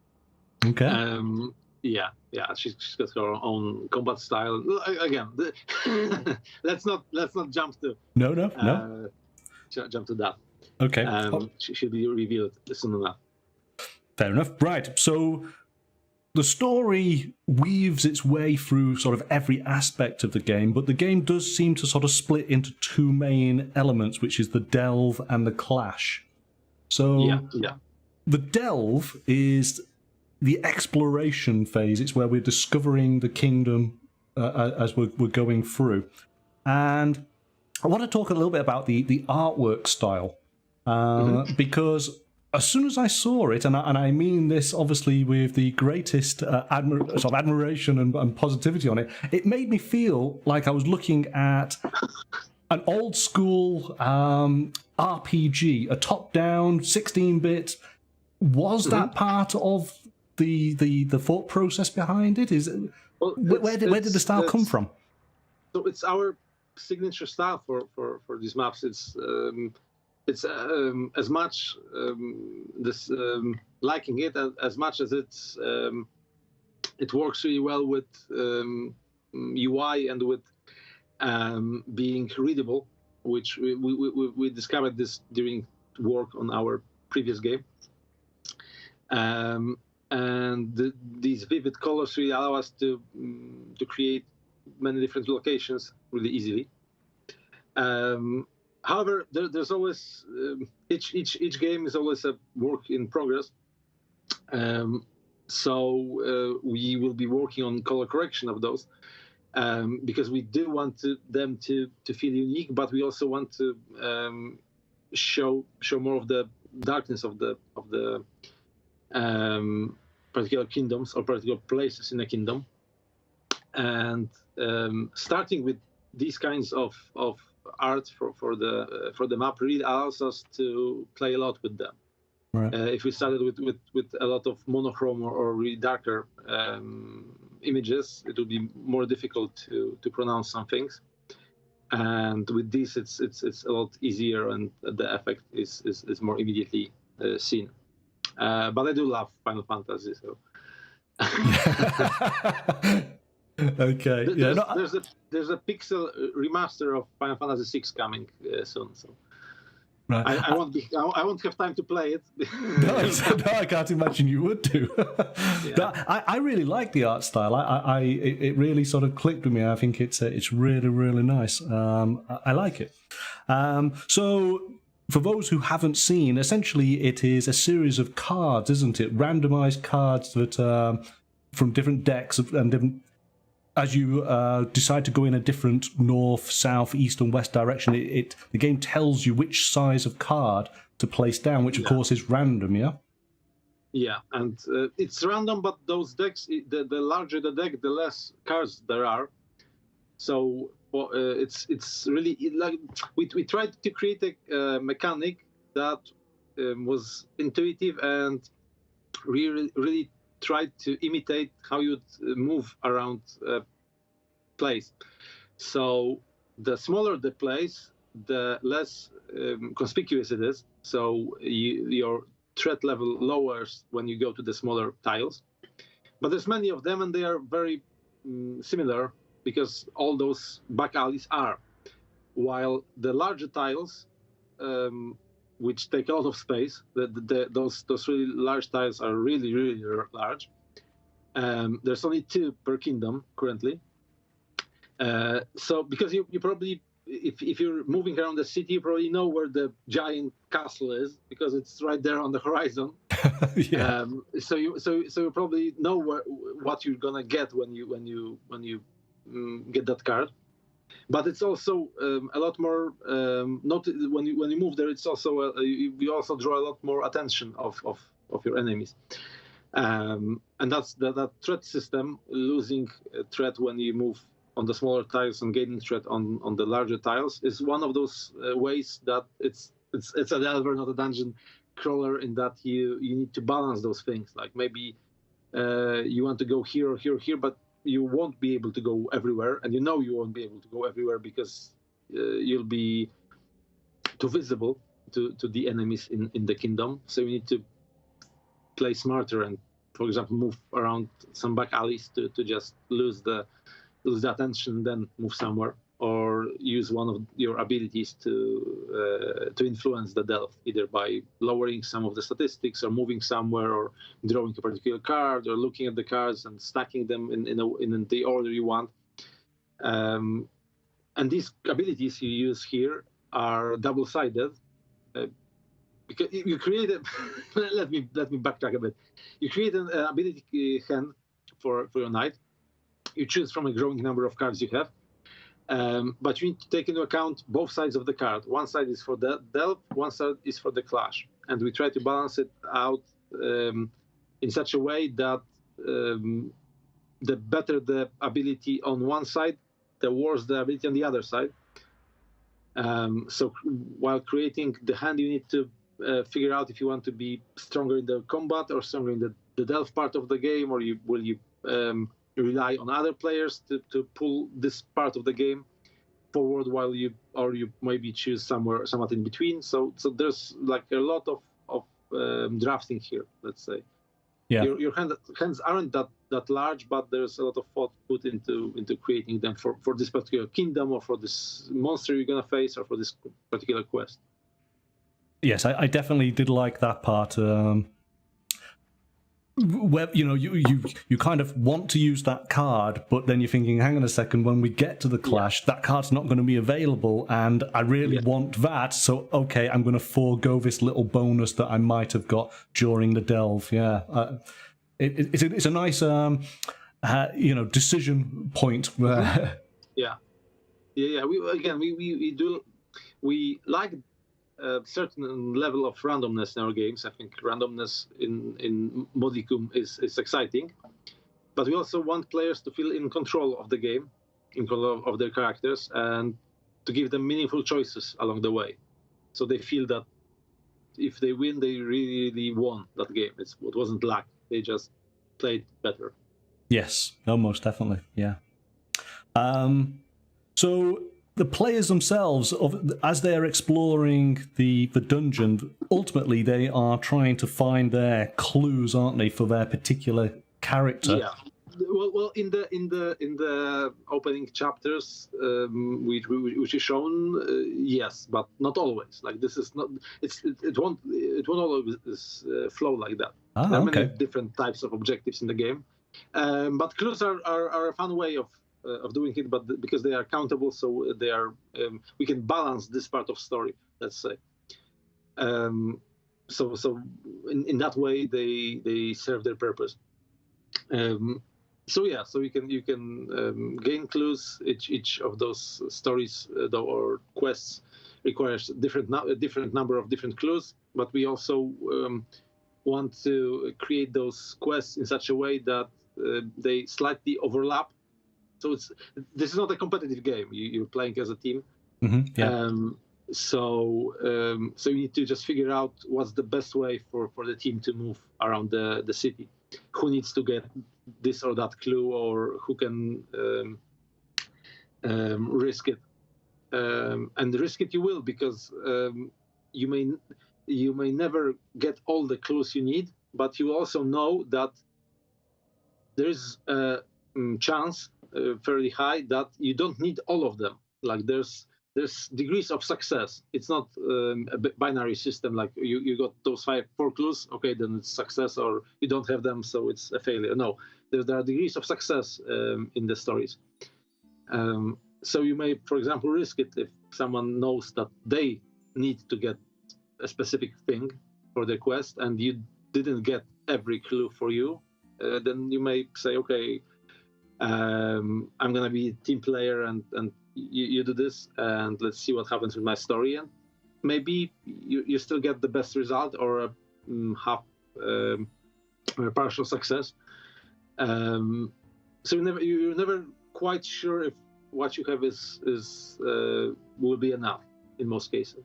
Okay. Yeah. She's got her own combat style. Again, let's not jump to no. Jump to that. Okay. She should be revealed soon enough. Fair enough. Right. So the story weaves its way through sort of every aspect of the game, but the game does seem to sort of split into two main elements, which is the delve and the clash. So yeah. The delve is the exploration phase. It's where we're discovering the kingdom as we're going through. And I want to talk a little bit about the artwork style, because as soon as I saw it, and I mean this obviously with the greatest admiration and positivity on it, it made me feel like I was looking at an old school RPG, a top-down 16-bit. Was that part of the thought process behind it? Where did the style come from? So it's our signature style for these maps. It's as much liking it as much as it works really well with UI and with being readable, which we discovered this during work on our previous game. And these vivid colors really allow us to create many different locations really easily. However, there's always each game is always a work in progress. So we will be working on color correction of those because we do want them to feel unique, but we also want to show more of the darkness of the particular kingdoms or particular places in a kingdom. And starting with these kinds of art for the map really allows us to play a lot with them. Right. If we started with a lot of monochrome or really darker images, it would be more difficult to pronounce some things. And with this, it's a lot easier, and the effect is more immediately seen. But I do love Final Fantasy, so. Okay. There's a pixel remaster of Final Fantasy VI coming soon, so. Right. I won't have time to play it. No, I can't imagine you would do. Yeah. I really like the art style. It really sort of clicked with me. I think it's really, really nice. I like it. So for those who haven't seen, essentially it is a series of cards, isn't it? Randomized cards that from different decks and different. As you decide to go in a different north, south, east, and west direction, the game tells you which size of card to place down, which of course is random, yeah? Yeah, and it's random, but those decks, the larger the deck, the less cards there are. So it's really like we tried to create a mechanic that was intuitive and really tried to imitate how you'd move around a place. So the smaller the place, the less conspicuous it is. So your threat level lowers when you go to the smaller tiles. But there's many of them, and they are very similar because all those back alleys are. While the larger tiles, which take a lot of space, those really large tiles are really large. There's only 2 per kingdom currently. So because you probably, if you're moving around the city, you probably know where the giant castle is because it's right there on the horizon. Yeah. So you probably know what you're gonna get when you get that card. But it's also a lot more. Not when you move there, it's also you also draw a lot more attention of your enemies. And that's that threat system, losing threat when you move on the smaller tiles and gaining threat on the larger tiles, is one of those ways that it's a delver, not a dungeon crawler, in that you need to balance those things. Like maybe you want to go here or here or here, but you won't be able to go everywhere, and you won't be able to go everywhere because you'll be too visible to the enemies in the kingdom. So you need to play smarter and, for example, move around some back alleys to just lose the attention, then move somewhere, or use one of your abilities to influence the delve, either by lowering some of the statistics, or moving somewhere, or drawing a particular card, or looking at the cards and stacking them in the order you want. And these abilities you use here are double-sided. Because you create a let me backtrack a bit. You create an ability hand for your knight. You choose from a growing number of cards you have, but you need to take into account both sides of the card. One side is for the delve, one side is for the clash, and we try to balance it out in such a way that the better the ability on one side, the worse the ability on the other side. So while creating the hand, you need to figure out if you want to be stronger in the combat or stronger in the delve part of the game, or will you rely on other players to pull this part of the game forward, while you maybe choose somewhat in between. So there's like a lot of drafting here, let's say. Yeah. Your hands aren't that large, but there's a lot of thought put into creating them for this particular kingdom, or for this monster you're gonna face, or for this particular quest. Yes, I definitely did like that part. Where you kind of want to use that card, but then you're thinking, hang on a second, when we get to the clash, that card's not going to be available, and I really want that, so okay, I'm going to forego this little bonus that I might have got during the delve. Yeah, it's a nice decision point. Yeah. We like a certain level of randomness in our games. I think randomness in Modicum is exciting, but we also want players to feel in control of the game, in control of their characters, and to give them meaningful choices along the way, so they feel that if they win, they really won that game. It wasn't luck; they just played better. Yes, no, most definitely, yeah. So the players themselves, as they're exploring the dungeon, ultimately they are trying to find their clues, aren't they, for their particular character? Yeah. Well, in the opening chapters, which is shown, yes, but not always. Like, this is not. It won't always flow like that. There are many different types of objectives in the game, but clues are a fun way of doing it, but because they are countable, so they are we can balance this part of story, let's say. So in that way they serve their purpose. So you can gain clues. Each of those stories or quests requires a different number of different clues, but we also want to create those quests in such a way that they slightly overlap. So this is not a competitive game. You're playing as a team. Yeah. So you need to just figure out what's the best way for the team to move around the city. Who needs to get this or that clue, or who can risk it. And risk it you will, because you may never get all the clues you need, but you also know that there's a chance fairly high that you don't need all of them. Like there's degrees of success. It's not a binary system like you got those 4 clues, okay, then it's success, or you don't have them, so it's a failure. No, there are degrees of success in the stories. So you may, for example, risk it if someone knows that they need to get a specific thing for their quest and you didn't get every clue for you. Then you may say, okay, I'm going to be a team player and you do this, and let's see what happens with my story. And maybe you still get the best result, or a half or a partial success. So you're never quite sure if what you have will be enough in most cases.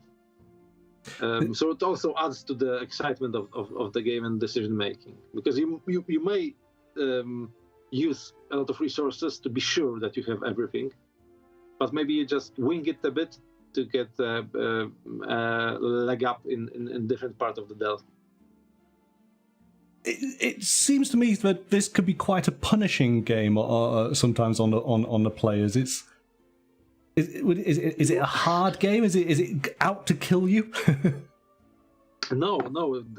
So it also adds to the excitement of the game and decision making, because you may use a lot of resources to be sure that you have everything, but maybe you just wing it a bit to get a leg up in different part of the Delta. It seems to me that this could be quite a punishing game sometimes on the players. Is it a hard game? Is it out to kill you? No,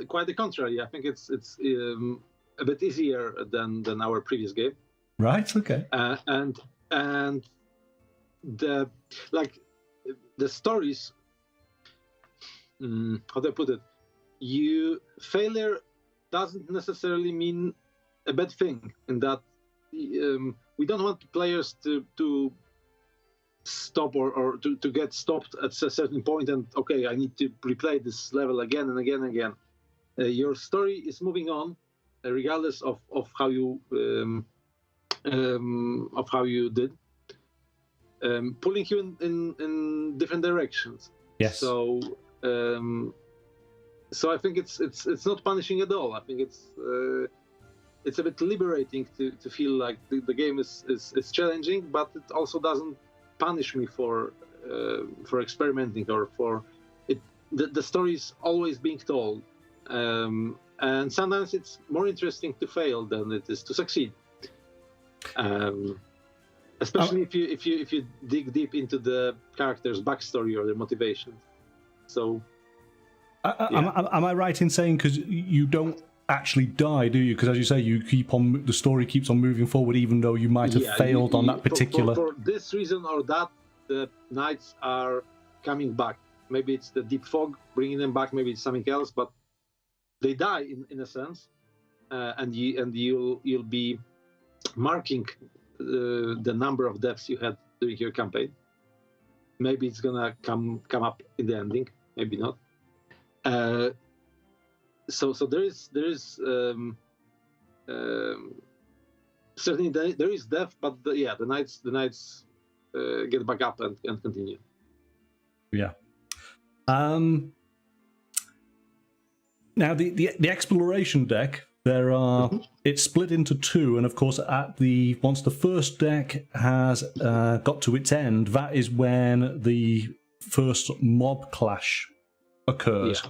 quite the contrary. I think it's a bit easier than our previous game. Right. Okay. And the stories. How do I put it? Failure doesn't necessarily mean a bad thing, in that we don't want players to stop or to get stopped at a certain point and, okay, I need to replay this level again and again and again. Your story is moving on regardless of how you did, pulling you in different directions. Yes. So I think it's not punishing at all. I think it's a bit liberating to feel like the game is challenging, but it also doesn't punish me for experimenting or for it. The story is always being told, and sometimes it's more interesting to fail than it is to succeed. Especially if you dig deep into the character's backstory or their motivation. So. Am I right in saying, because you don't actually die, do you? Because as you say, the story keeps on moving forward, even though you might have failed on that particular. For this reason or that, the knights are coming back. Maybe it's the deep fog bringing them back. Maybe it's something else, but they die in a sense, and you'll be marking the number of deaths you had during your campaign. Maybe it's gonna come up in the ending. Maybe not. So there is certainly there is death, but the knights get back up and continue. Yeah. Now the exploration deck, there are it's split into 2, and of course once the first deck has got to its end, that is when the first mob clash occurs.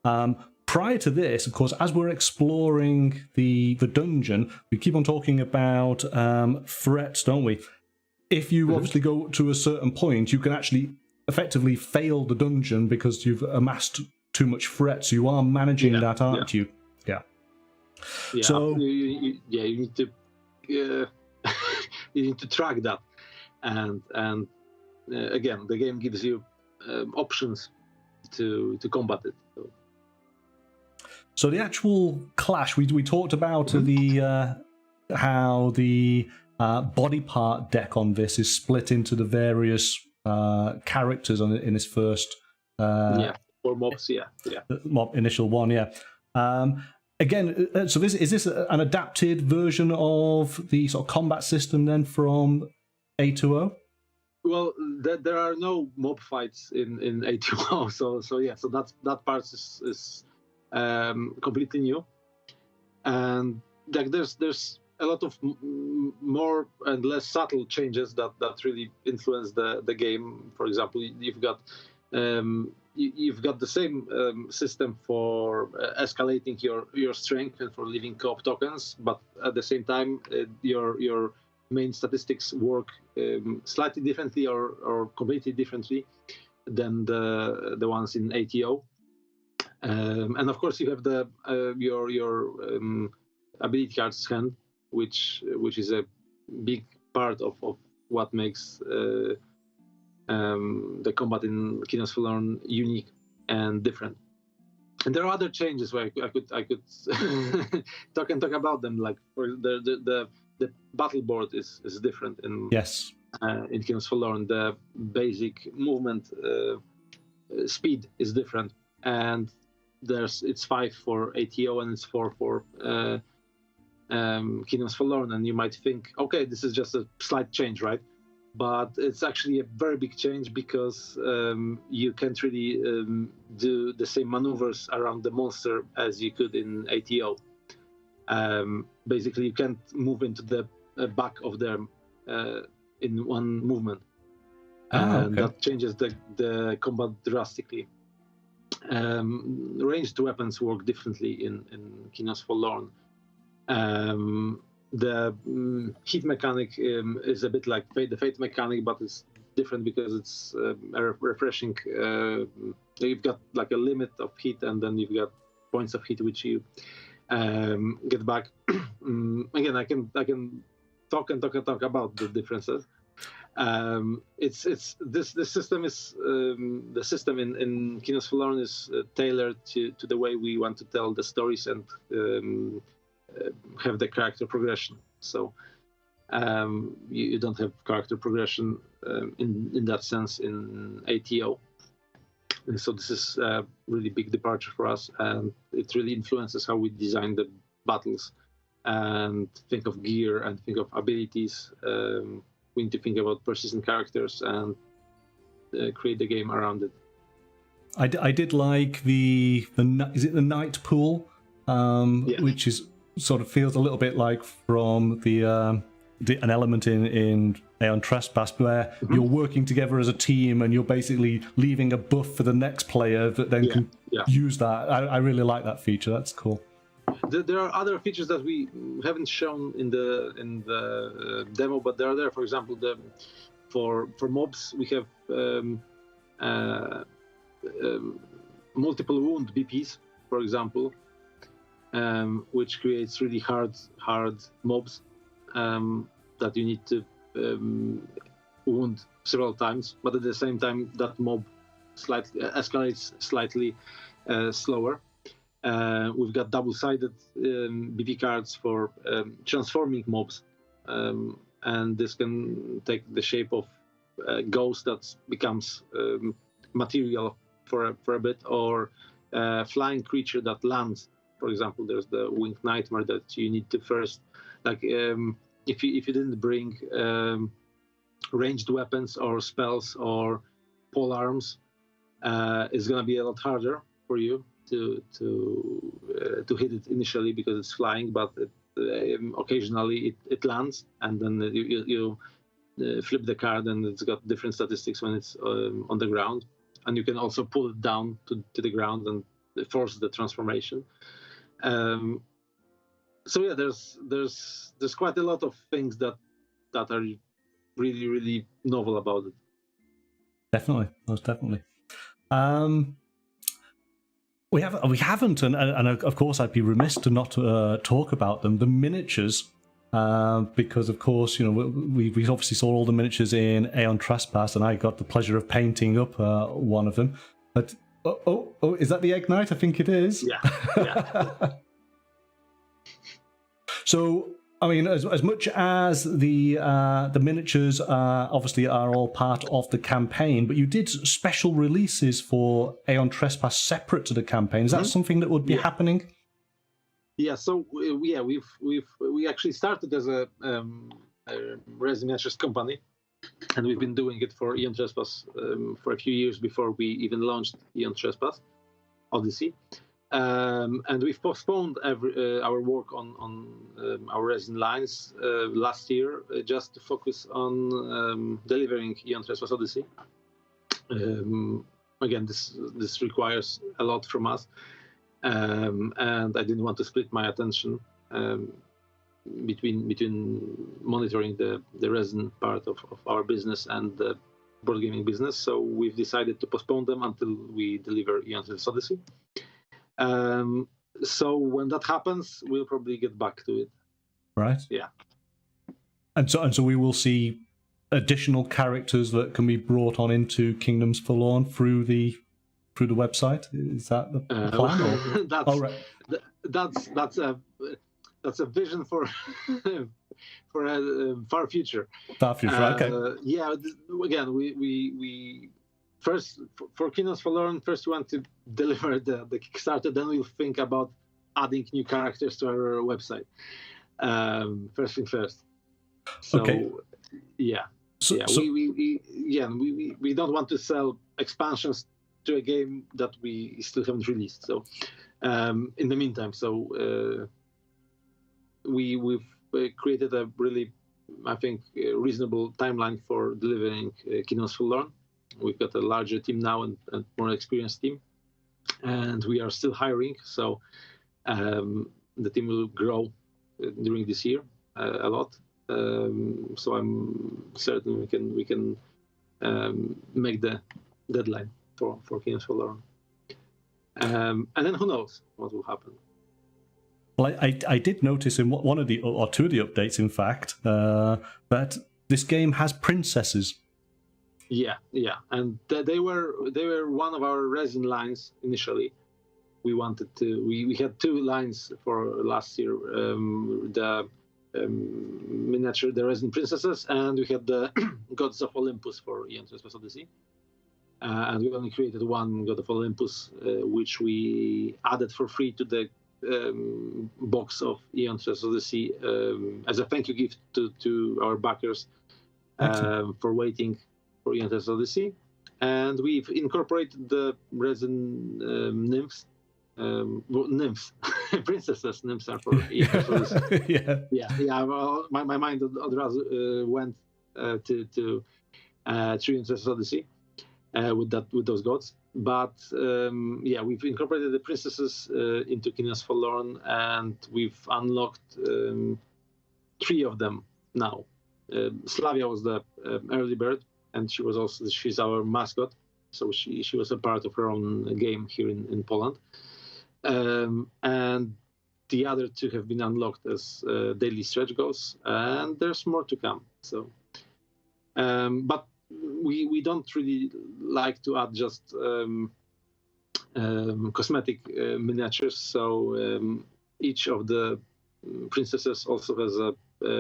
Yeah. Prior to this, of course, as we're exploring the dungeon, we keep on talking about threats, don't we? If you obviously go to a certain point, you can actually effectively fail the dungeon because you've amassed too much threat. So you are managing that, aren't you? Yeah. So you need to you need to track that, and again, the game gives you options to combat it. So the actual clash, we talked about how the body part deck on this is split into the various characters in this first or mobs, mob initial one, again. So is this an adapted version of the sort of combat system then from A2O? Well, there are no mob fights in A2O, so yeah, so that part is completely new, and like there's a lot of more and less subtle changes that really influence the game. For example, you've got the same system for escalating your strength and for leaving co-op tokens, but at the same time, your main statistics work slightly differently or completely differently than the ones in ATO. And of course, you have the your ability cards hand, which is a big part of what makes the combat in Kingdoms Forlorn unique and different. And there are other changes where I could talk about them. Like for the battle board is different in Yes. In Kingdoms Forlorn. The basic movement speed is different, and it's 5 for ATO and it's 4 for Kingdoms Forlorn. And you might think, okay, this is just a slight change, right? But it's actually a very big change because you can't really do the same maneuvers around the monster as you could in ATO. Basically, you can't move into the back of them in one movement. And that changes the combat drastically. Ranged weapons work differently in Kingdoms Forlorn. The hit mechanic is a bit like the fate mechanic, but it's different because it's refreshing. You've got like a limit of hit, and then you've got points of hit which you get back. Again, I can talk about the differences. It's this system is the system in Kingdoms Forlorn is tailored to the way we want to tell the stories and have the character progression. So you don't have character progression in that sense in ATO. And so this is a really big departure for us, and it really influences how we design the battles and think of gear and think of abilities. We need to think about persistent characters and create the game around it. I did like the is it the night pool, which is sort of feels a little bit like from an element in Aeon Trespass where you're working together as a team and you're basically leaving a buff for the next player that then can use that. I really like that feature. That's cool. There are other features that we haven't shown in the demo, but they are there. For example, for mobs we have multiple wound BPs, for example, which creates really hard mobs that you need to wound several times. But at the same time, that mob escalates slightly slower. We've got double-sided BP cards for transforming mobs, and this can take the shape of a ghost that becomes material for a bit, or a flying creature that lands. For example, there's the Winged Nightmare that you need to first, like if you didn't bring ranged weapons or spells or pole arms, it's gonna be a lot harder for you to hit it initially because it's flying, but occasionally it lands, and then you flip the card and it's got different statistics when it's on the ground, and you can also pull it down to the ground and force the transformation. So yeah, there's quite a lot of things that are really, really novel about it. Definitely, most definitely. We haven't, and of course I'd be remiss to not talk about them. The miniatures, because of course we obviously saw all the miniatures in Aeon Trespass, and I got the pleasure of painting up one of them. But oh, is that the Egg Knight? I think it is. Yeah. So, I mean, as much as the miniatures obviously are all part of the campaign, but you did special releases for Aeon Trespass separate to the campaign. Is that something that would be happening? Yeah. So we actually started as a resin miniatures company, and we've been doing it for Aeon Trespass for a few years before we even launched Aeon Trespass Odyssey. And we've postponed our work on our resin lines last year just to focus on delivering Aeon Trespass Odyssey. Again, this requires a lot from us, and I didn't want to split my attention between monitoring the resin part of our business and the board gaming business. So we've decided to postpone them until we deliver Aeon Trespass Odyssey. So when that happens, we'll probably get back to it. Right. Yeah. And so we will see additional characters that can be brought on into Kingdoms Forlorn through the website. Is that the plan? That's a vision for a far future. Far future. Okay. Yeah. Again, we first for Kingdoms Forlorn, first we want to deliver the Kickstarter, then we'll think about adding new characters to our website. First thing first. So, okay. Yeah. We don't want to sell expansions to a game that we still haven't released. So in the meantime, we've created a really, I think, reasonable timeline for delivering Kingdoms Forlorn. We've got a larger team now and more experienced team, and we are still hiring. So the team will grow during this year a lot. So I'm certain we can make the deadline for Kingdoms Forlorn. And then who knows what will happen. Well, I did notice in one of the, or two of the updates, in fact, that this game has princesses. Yeah, and they were one of our resin lines initially. We wanted to. We had two lines for last year. The miniature, the resin princesses, and we had the gods of Olympus for Aeon Trespass Odyssey. And we only created one god of Olympus, which we added for free to the box of Aeon Trespass Odyssey as a thank you gift to our backers for waiting for Aeon Trespass Odyssey. And we've incorporated the resin nymphs. Nymphs, princesses, nymphs are for Aeon Trespass Odyssey. Yeah. Well, my mind went to Aeon Trespass Odyssey with those gods. But we've incorporated the princesses into Kingdoms Forlorn, and we've unlocked 3 of them now. Slavia was the early bird, and she's our mascot, so she was a part of her own game here in Poland. And the other 2 have been unlocked as daily stretch goals, and there's more to come. So, but we don't really like to add just cosmetic miniatures. So each of the princesses also has a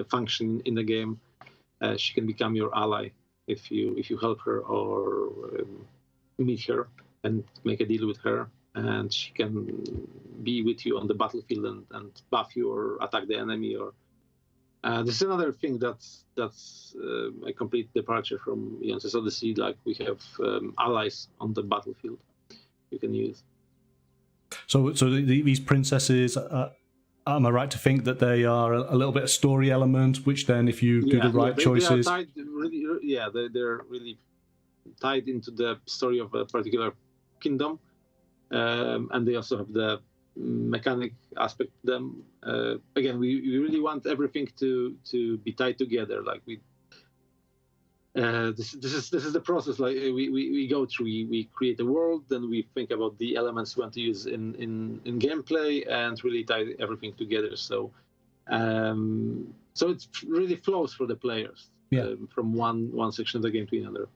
function in the game. She can become your ally if you help her or meet her and make a deal with her, and she can be with you on the battlefield and buff you or attack the enemy. Or this is another thing that's a complete departure from Aeon Trespass Odyssey. Like, we have allies on the battlefield you can use. So these princesses, am I right to think that they are a little bit of story element, which then, if you do the right choices... They are tied really, they're really tied into the story of a particular kingdom, and they also have the mechanic aspect to them. Again, we really want everything to be tied together. Like, this is the process. Like, we go through. We create a world, then we think about the elements we want to use in gameplay, and really tie everything together. So it really flows for the players from one section of the game to another.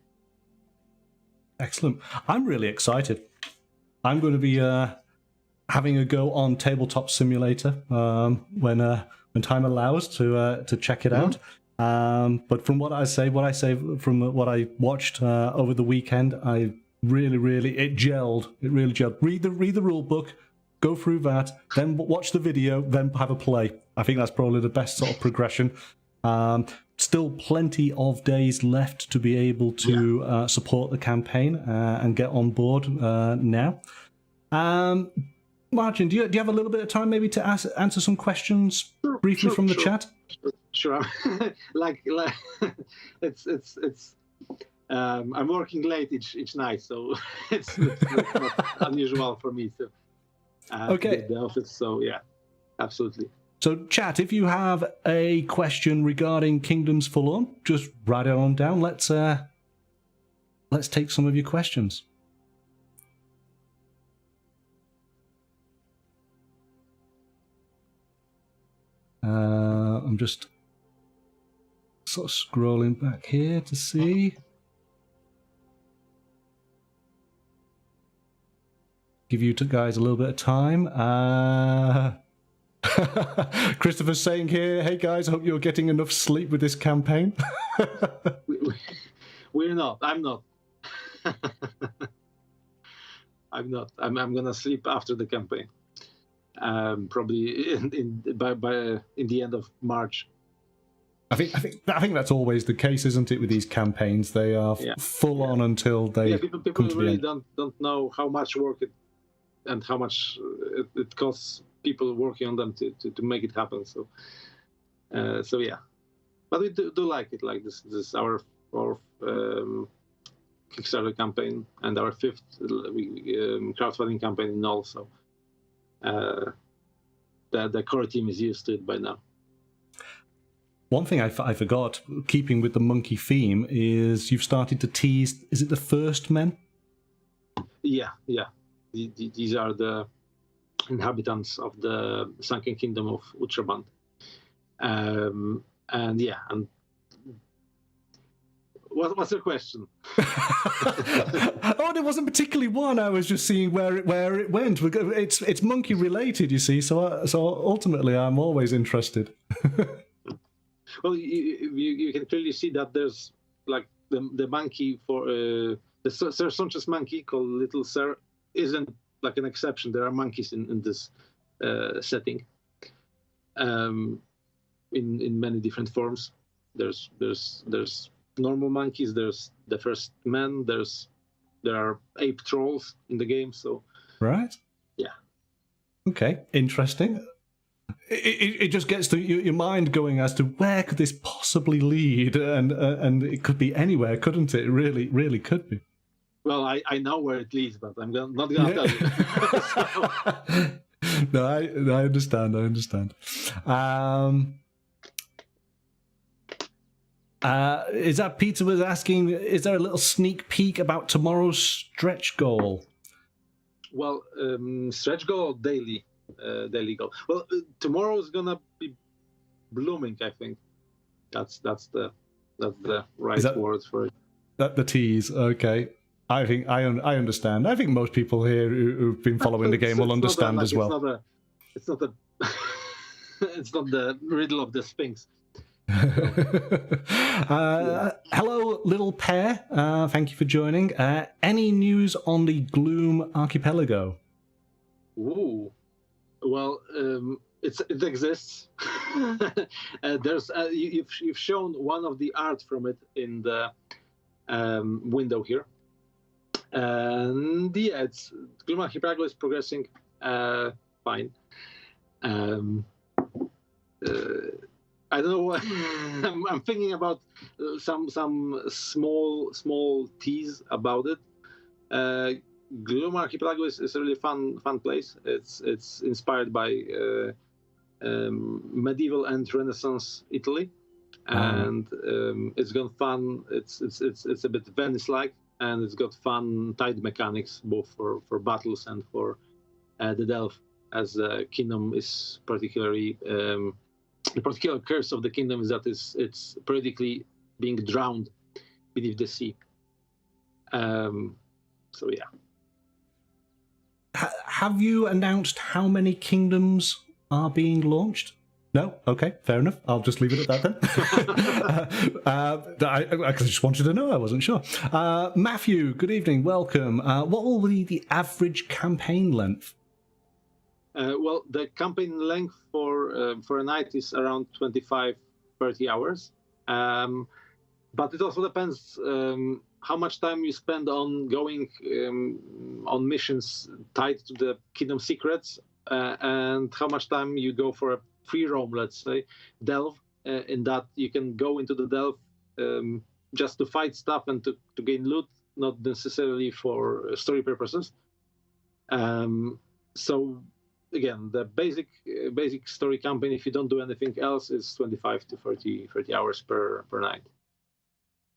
Excellent. I'm really excited. I'm going to be having a go on Tabletop Simulator when time allows to check it out. But from what I say from what I watched over the weekend, it really gelled. It really gelled. Read the rule book, go through that, then watch the video, then have a play. I think that's probably the best sort of progression. still plenty of days left to be able to support the campaign and get on board now. Marcin, do you have a little bit of time maybe to answer some questions briefly from the chat? Sure. like it's I'm working late each night, so it's not unusual for me to okay. the office. So yeah, absolutely. So chat, if you have a question regarding Kingdoms Forlorn, just write it on down. Let's take some of your questions. I'm just sort of scrolling back here to see. Give you guys a little bit of time. Christopher's saying here, hey guys, hope you're getting enough sleep with this campaign. We're not. I'm not. I'm not. I'm gonna sleep after the campaign. Probably in the end of March. I think that's always the case, isn't it? With these campaigns, they are full on until they. People come to really the end. don't know how much work and how much it costs people working on them to make it happen. So yeah, but we do like it. Like this is our fourth Kickstarter campaign and our fifth crowdfunding campaign in all. So the core team is used to it by now. One thing I forgot, keeping with the monkey theme, is you've started to tease. Is it the first men? Yeah. These are the inhabitants of the sunken kingdom of Ultraband. And what's your question? Oh, there wasn't particularly one. I was just seeing where it went. It's monkey related, you see. So ultimately, I'm always interested. Well, you can clearly see that there's like the monkey for the Sir Sanchez monkey called Little Sir isn't like an exception. There are monkeys in this setting, in many different forms. There's normal monkeys. There's the first men. There are ape trolls in the game. So right. Yeah. Okay. Interesting. It just gets to your mind going as to where could this possibly lead, and it could be anywhere, couldn't it? It really could be. Well, I know where it leads, but I'm not going to tell you. No, I understand. Is that Peter was asking, is there a little sneak peek about tomorrow's stretch goal? Well, stretch goal daily goal. Well, tomorrow's gonna be blooming. I think that's the right word for it. That the tease, okay. I think I understand. I think most people here who've been following the game will understand as well. It's not the riddle of the Sphinx. Hello, little pair. Thank you for joining. Any news on the Gloom Archipelago? Ooh. Well, it exists. There's you've shown one of the art from it in the window here, and yeah, Gloom Archipelago is progressing fine. I don't know what I'm thinking about. Some small tease about it. Gloom Archipelago is a really fun place. It's inspired by medieval and Renaissance Italy, and it's got fun. It's a bit Venice-like, and it's got fun tide mechanics both for battles and for the delve, as the kingdom is particularly. The particular curse of the kingdom is that it's periodically being drowned beneath the sea. So yeah. Have you announced how many kingdoms are being launched? No? Okay, fair enough. I'll just leave it at that then. I just wanted to know. I wasn't sure. Matthew, good evening. Welcome. What will be the average campaign length? Well, the campaign length for a night is around 25-30 hours. But it also depends how much time you spend on going on missions tied to the kingdom secrets, and how much time you go for a free roam, let's say, delve, in that you can go into the delve just to fight stuff and to gain loot, not necessarily for story purposes. So again, the basic story campaign, if you don't do anything else, is 25 to 30 hours per night.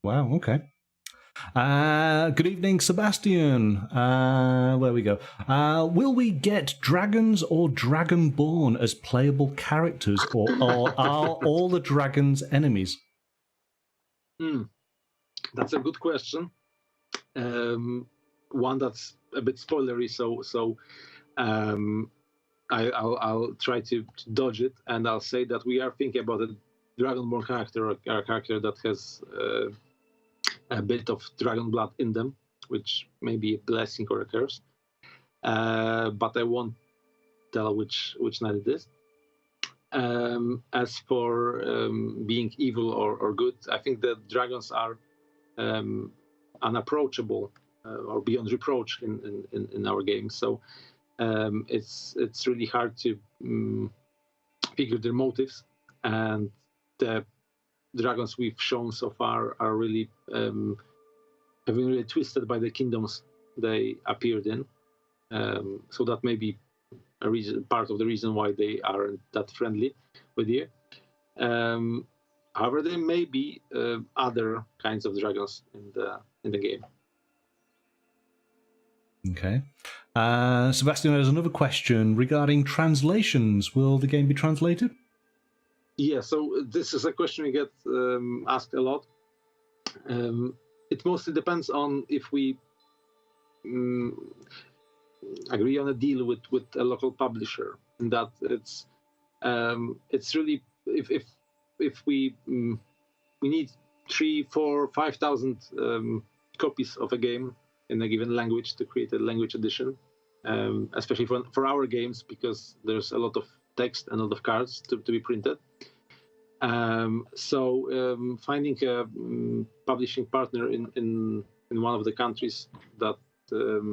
Wow, okay. Good evening, Sebastian. Where we go? Will we get dragons or dragonborn as playable characters, or are all the dragons enemies? That's a good question. One that's a bit spoilery, so I'll try to dodge it, and I'll say that we are thinking about a dragonborn character, or a character that has a bit of dragon blood in them, which may be a blessing or a curse. But I won't tell which knight it is. As for being evil or good, I think the dragons are unapproachable or beyond reproach in our game. So it's really hard to figure their motives, and the dragons we've shown so far are really have been really twisted by the kingdoms they appeared in. So that may be a reason, part of the reason why they aren't that friendly with you. However, there may be other kinds of dragons in the game. Okay. Sebastian, there's another question regarding translations. Will the game be translated? Yeah, so this is a question we get asked a lot. It mostly depends on if we agree on a deal with a local publisher. And that it's really, if we need 3,000, 4,000, 5,000 copies of a game in a given language to create a language edition, especially for our games, because there's a lot of text and a lot of cards to be printed. So finding a publishing partner in one of the countries that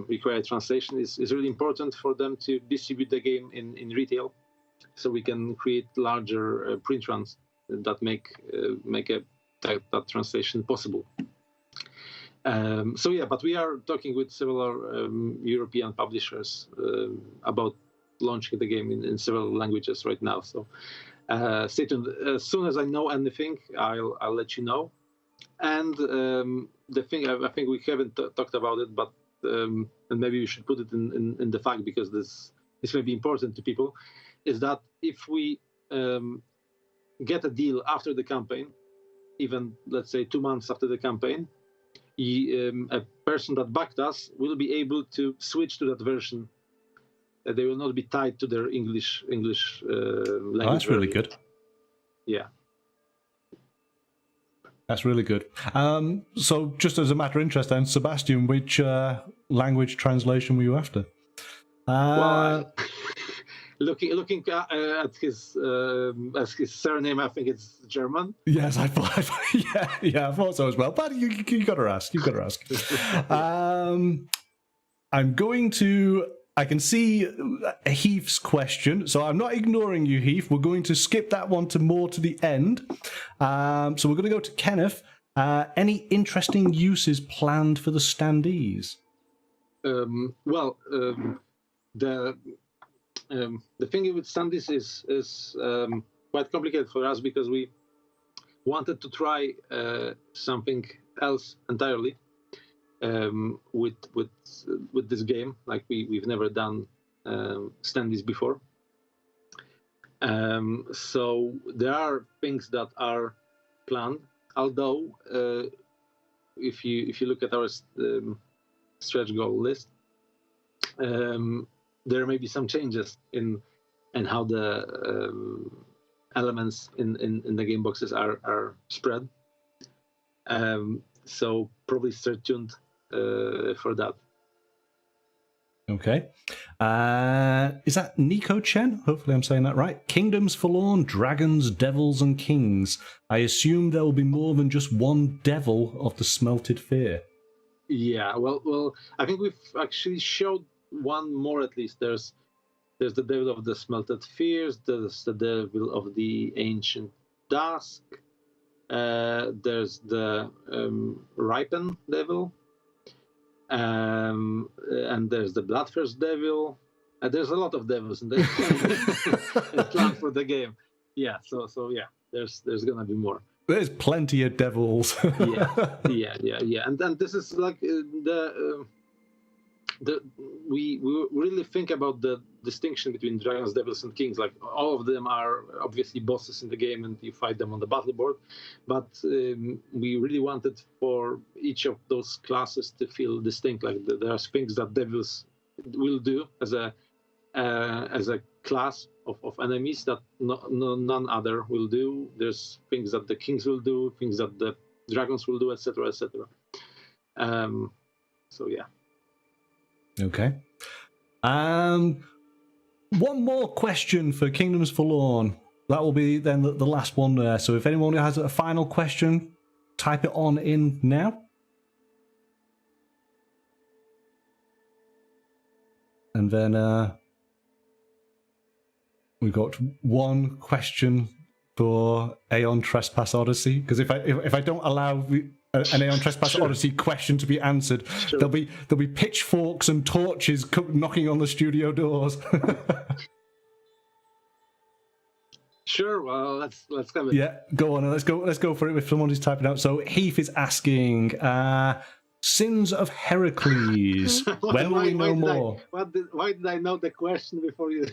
require translation is really important for them to distribute the game in retail, so we can create larger print runs that make that translation possible. So yeah, but we are talking with several European publishers about launching the game in several languages right now. So stay tuned. As soon as I know anything, I'll let you know. And the thing I think we haven't talked about it, but and maybe we should put it in the fact, because this may be important to people, is that if we get a deal after the campaign, even let's say 2 months after the campaign, a person that backed us will be able to switch to that version. They will not be tied to their English language. Oh, that's really good. Yeah. That's really good. So just as a matter of interest then, Sebastian, which language translation were you after? Well, looking at his surname, I think it's German. Yes, I thought. I thought so as well. But you got to ask. You've got to ask. I'm going to. I can see Heath's question, so I'm not ignoring you, Heath. We're going to skip that one to the end. So we're going to go to Kenneth. Any interesting uses planned for the standees? Well, the thing with standees is quite complicated for us, because we wanted to try something else entirely with this game. Like we've never done standees before. So there are things that are planned. Although if you look at our stretch goal list, there may be some changes in how the elements in the game boxes are spread. So probably stay tuned for that. Okay. Is that Nico Chen? Hopefully I'm saying that right. Kingdoms Forlorn, Dragons, Devils, and Kings. I assume there will be more than just one devil of the Smelted Fear. Yeah, well, I think we've actually showed one more at least. There's the Devil of the Smelted Fears, there's the Devil of the Ancient Dusk, there's the Ripen Devil, and there's the Bloodthirst Devil. There's a lot of devils in the plan for the game. Yeah, so yeah, there's gonna be more. There's plenty of devils. yeah. And this is like we really think about the distinction between dragons, devils, and kings. Like all of them are obviously bosses in the game, and you fight them on the battle board. But we really wanted for each of those classes to feel distinct. Like there are things that devils will do as a class of enemies that none other will do. There's things that the kings will do, things that the dragons will do, etc., etc. So yeah. Okay. One more question for Kingdoms Forlorn. That will be then the last one there. So if anyone has a final question, type it on in now. And then we've got one question for Aeon Trespass Odyssey. Because if I don't allow an Aeon Trespass Odyssey question to be answered, there'll be pitchforks and torches knocking on the studio doors. Sure. Well, let's come. Yeah, go on. Let's go for it. If someone is typing out, so Heath is asking, Sins of Heracles. When will we know more? Why did I know the question before you?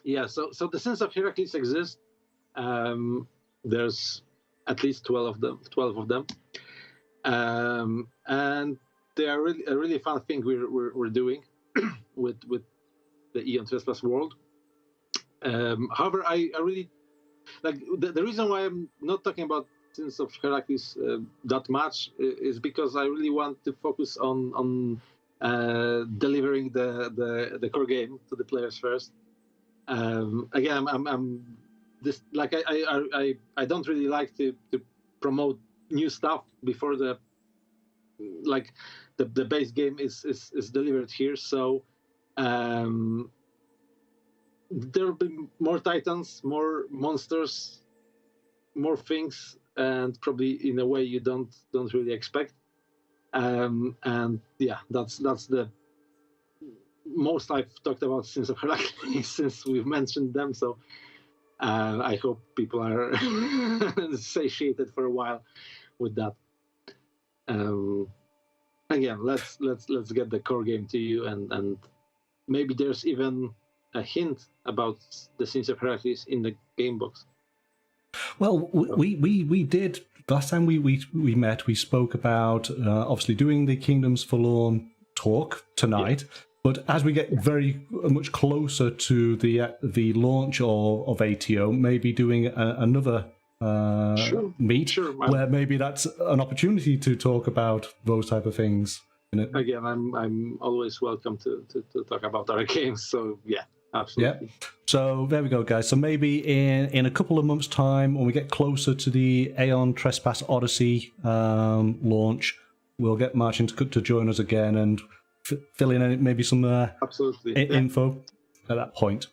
Yeah. So the Sins of Heracles exist. There's at least 12 of them, and they are really a really fun thing we're doing with the Aeon Trespass world. However, I really like the reason why I'm not talking about Sins of Heracles that much is because I really want to focus on delivering the core game to the players first. Again, I'm this like I don't really like to promote new stuff before the base game is delivered here. So there will be more titans, more monsters, more things, and probably in a way you don't really expect. And yeah, that's the most I've talked about Sins of Heracles since we've mentioned them. So I hope people are satiated for a while with that. Again, let's get the core game to you, and maybe there's even a hint about the Sins of Heracles in the game box. Well, we did last time we met. We spoke about obviously doing the Kingdoms Forlorn talk tonight. Yeah. But as we get very much closer to the launch of ATO, maybe doing another meet where maybe that's an opportunity to talk about those type of things. Again, I'm always welcome to talk about our games. So yeah, absolutely. Yeah. So there we go, guys. So maybe in a couple of months' time, when we get closer to the Aeon Trespass Odyssey launch, we'll get Marcin to join us again and fill in maybe some info at that point.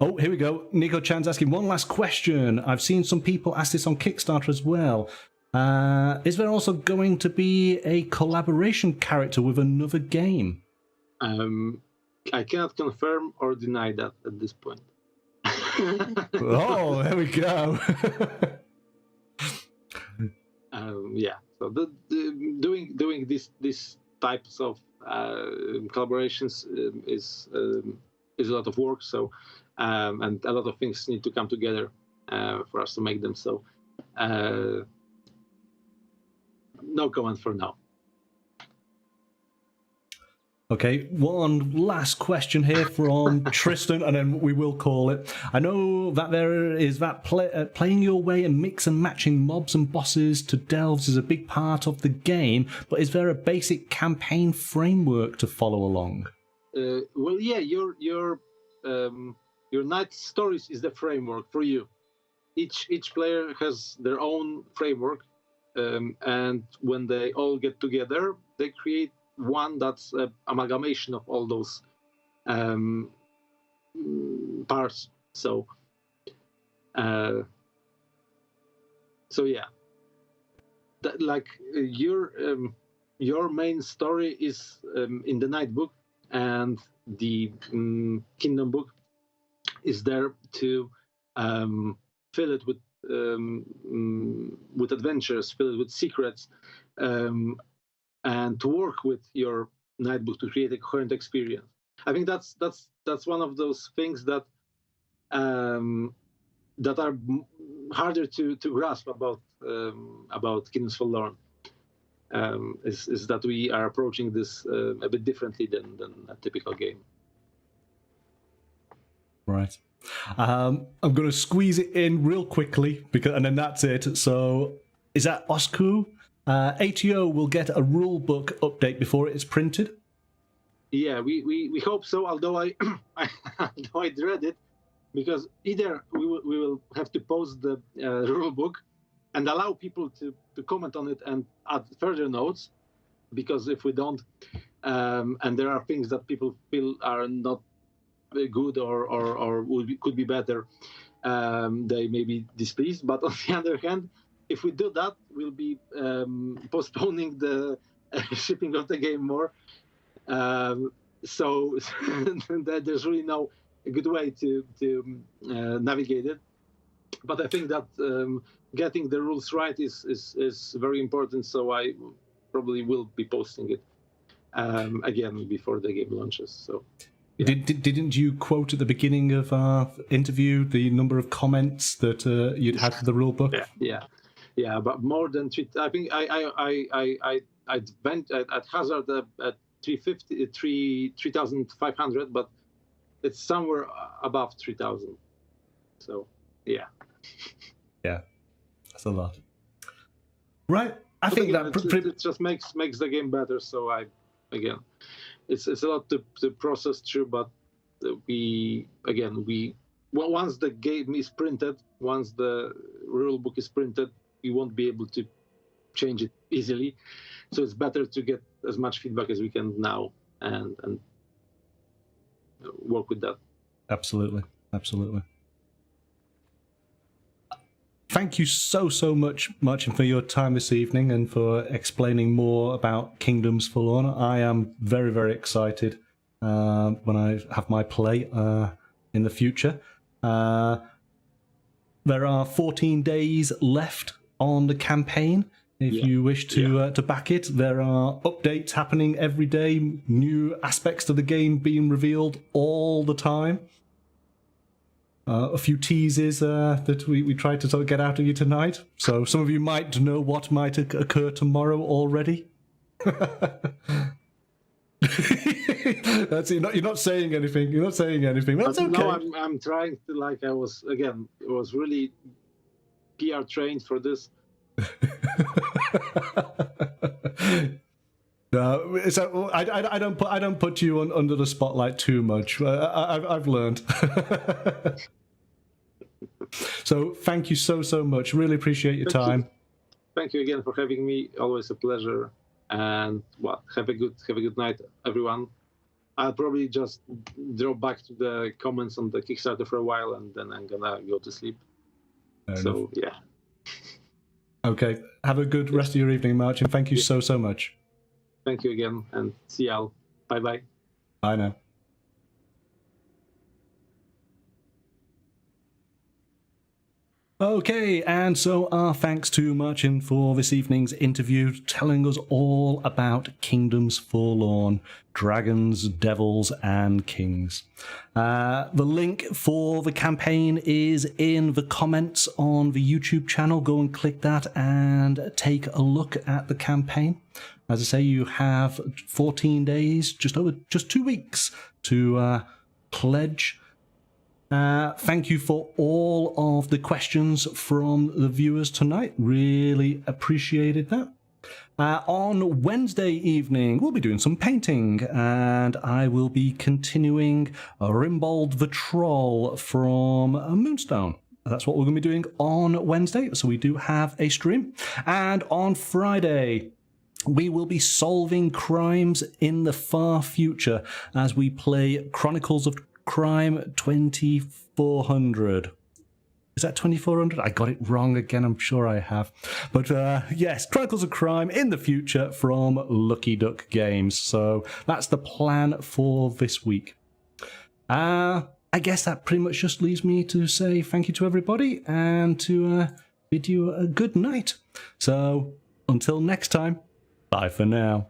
Oh, here we go. Nico Chan's asking one last question. I've seen some people ask this on Kickstarter as well. Is there also going to be a collaboration character with another game? I cannot confirm or deny that at this point. Oh, there we go. Yeah. So doing these types of collaborations is a lot of work. So and a lot of things need to come together for us to make them. So no comment for now. Okay, one last question here from Tristan, and then we will call it. I know that there is that playing your way and mix and matching mobs and bosses to delves is a big part of the game, but is there a basic campaign framework to follow along? Well, yeah, your night stories is the framework for you. Each player has their own framework, and when they all get together, they create one that's an amalgamation of all those parts. So yeah, like your main story is in the night book, and the kingdom book is there to fill it with adventures, fill it with secrets, and to work with your night book to create a coherent experience. I think that's one of those things that that are harder to grasp about Kingdoms Forlorn. Is that we are approaching this a bit differently than a typical game. Right. I'm going to squeeze it in real quickly, and then that's it. So, is that Osku? ATO will get a rule book update before it is printed. Yeah, we hope so. Although I dread it, because either we will have to post the rule book and allow people to comment on it and add further notes, because if we don't, and there are things that people feel are not good or could be better, they may be displeased. But on the other hand, if we do that, we'll be postponing the shipping of the game more. So there's really no good way to navigate it. But I think that getting the rules right is very important. So I probably will be posting it again before the game launches. So. Yeah. Didn't you quote at the beginning of our interview the number of comments that you'd had for the rule book? Yeah, but more than three. I think I went at hazard at 3,500, but it's somewhere above 3,000. So yeah, that's a lot. Right, I think that it just makes the game better. So it's a lot to process through, but once the game is printed, once the rule book is printed, we won't be able to change it easily. So it's better to get as much feedback as we can now and work with that. Absolutely. Thank you so much, Marcin, for your time this evening and for explaining more about Kingdoms Forlorn. I am very, very excited when I have my play in the future. There are 14 days left on the campaign. If you wish to back it, there are updates happening every day, new aspects of the game being revealed all the time. A few teases that we tried to sort of get out of you tonight. So some of you might know what might occur tomorrow already. That's it. You're not saying anything. That's okay. No, I'm trying to, it was really PR trained for this. No, so I don't put you under the spotlight too much. I've learned. So thank you so much. Really appreciate your time. Thank you again for having me. Always a pleasure. And have a good night, everyone. I'll probably just drop back to the comments on the Kickstarter for a while, and then I'm gonna go to sleep. Yeah. Okay. Have a good rest of your evening, Marcin. Thank you so much. Thank you again, and see y'all. Bye. Bye now. Okay, and so our thanks to Marcin for this evening's interview, telling us all about Kingdoms Forlorn, Dragons, Devils, and Kings. The link for the campaign is in the comments on the YouTube channel. Go and click that and take a look at the campaign. As I say, you have 14 days, just 2 weeks to pledge. Thank you for all of the questions from the viewers tonight. Really appreciated that. On Wednesday evening, we'll be doing some painting, and I will be continuing Rimbold the Troll from Moonstone. That's what we're going to be doing on Wednesday, so we do have a stream. And on Friday, we will be solving crimes in the far future as we play Chronicles of Crime 2400. Is that 2400? I got it wrong again, I'm sure I have. But yes, Chronicles of Crime in the future from Lucky Duck Games. So that's the plan for this week. I guess that pretty much just leaves me to say thank you to everybody and to bid you a good night. So until next time, bye for now.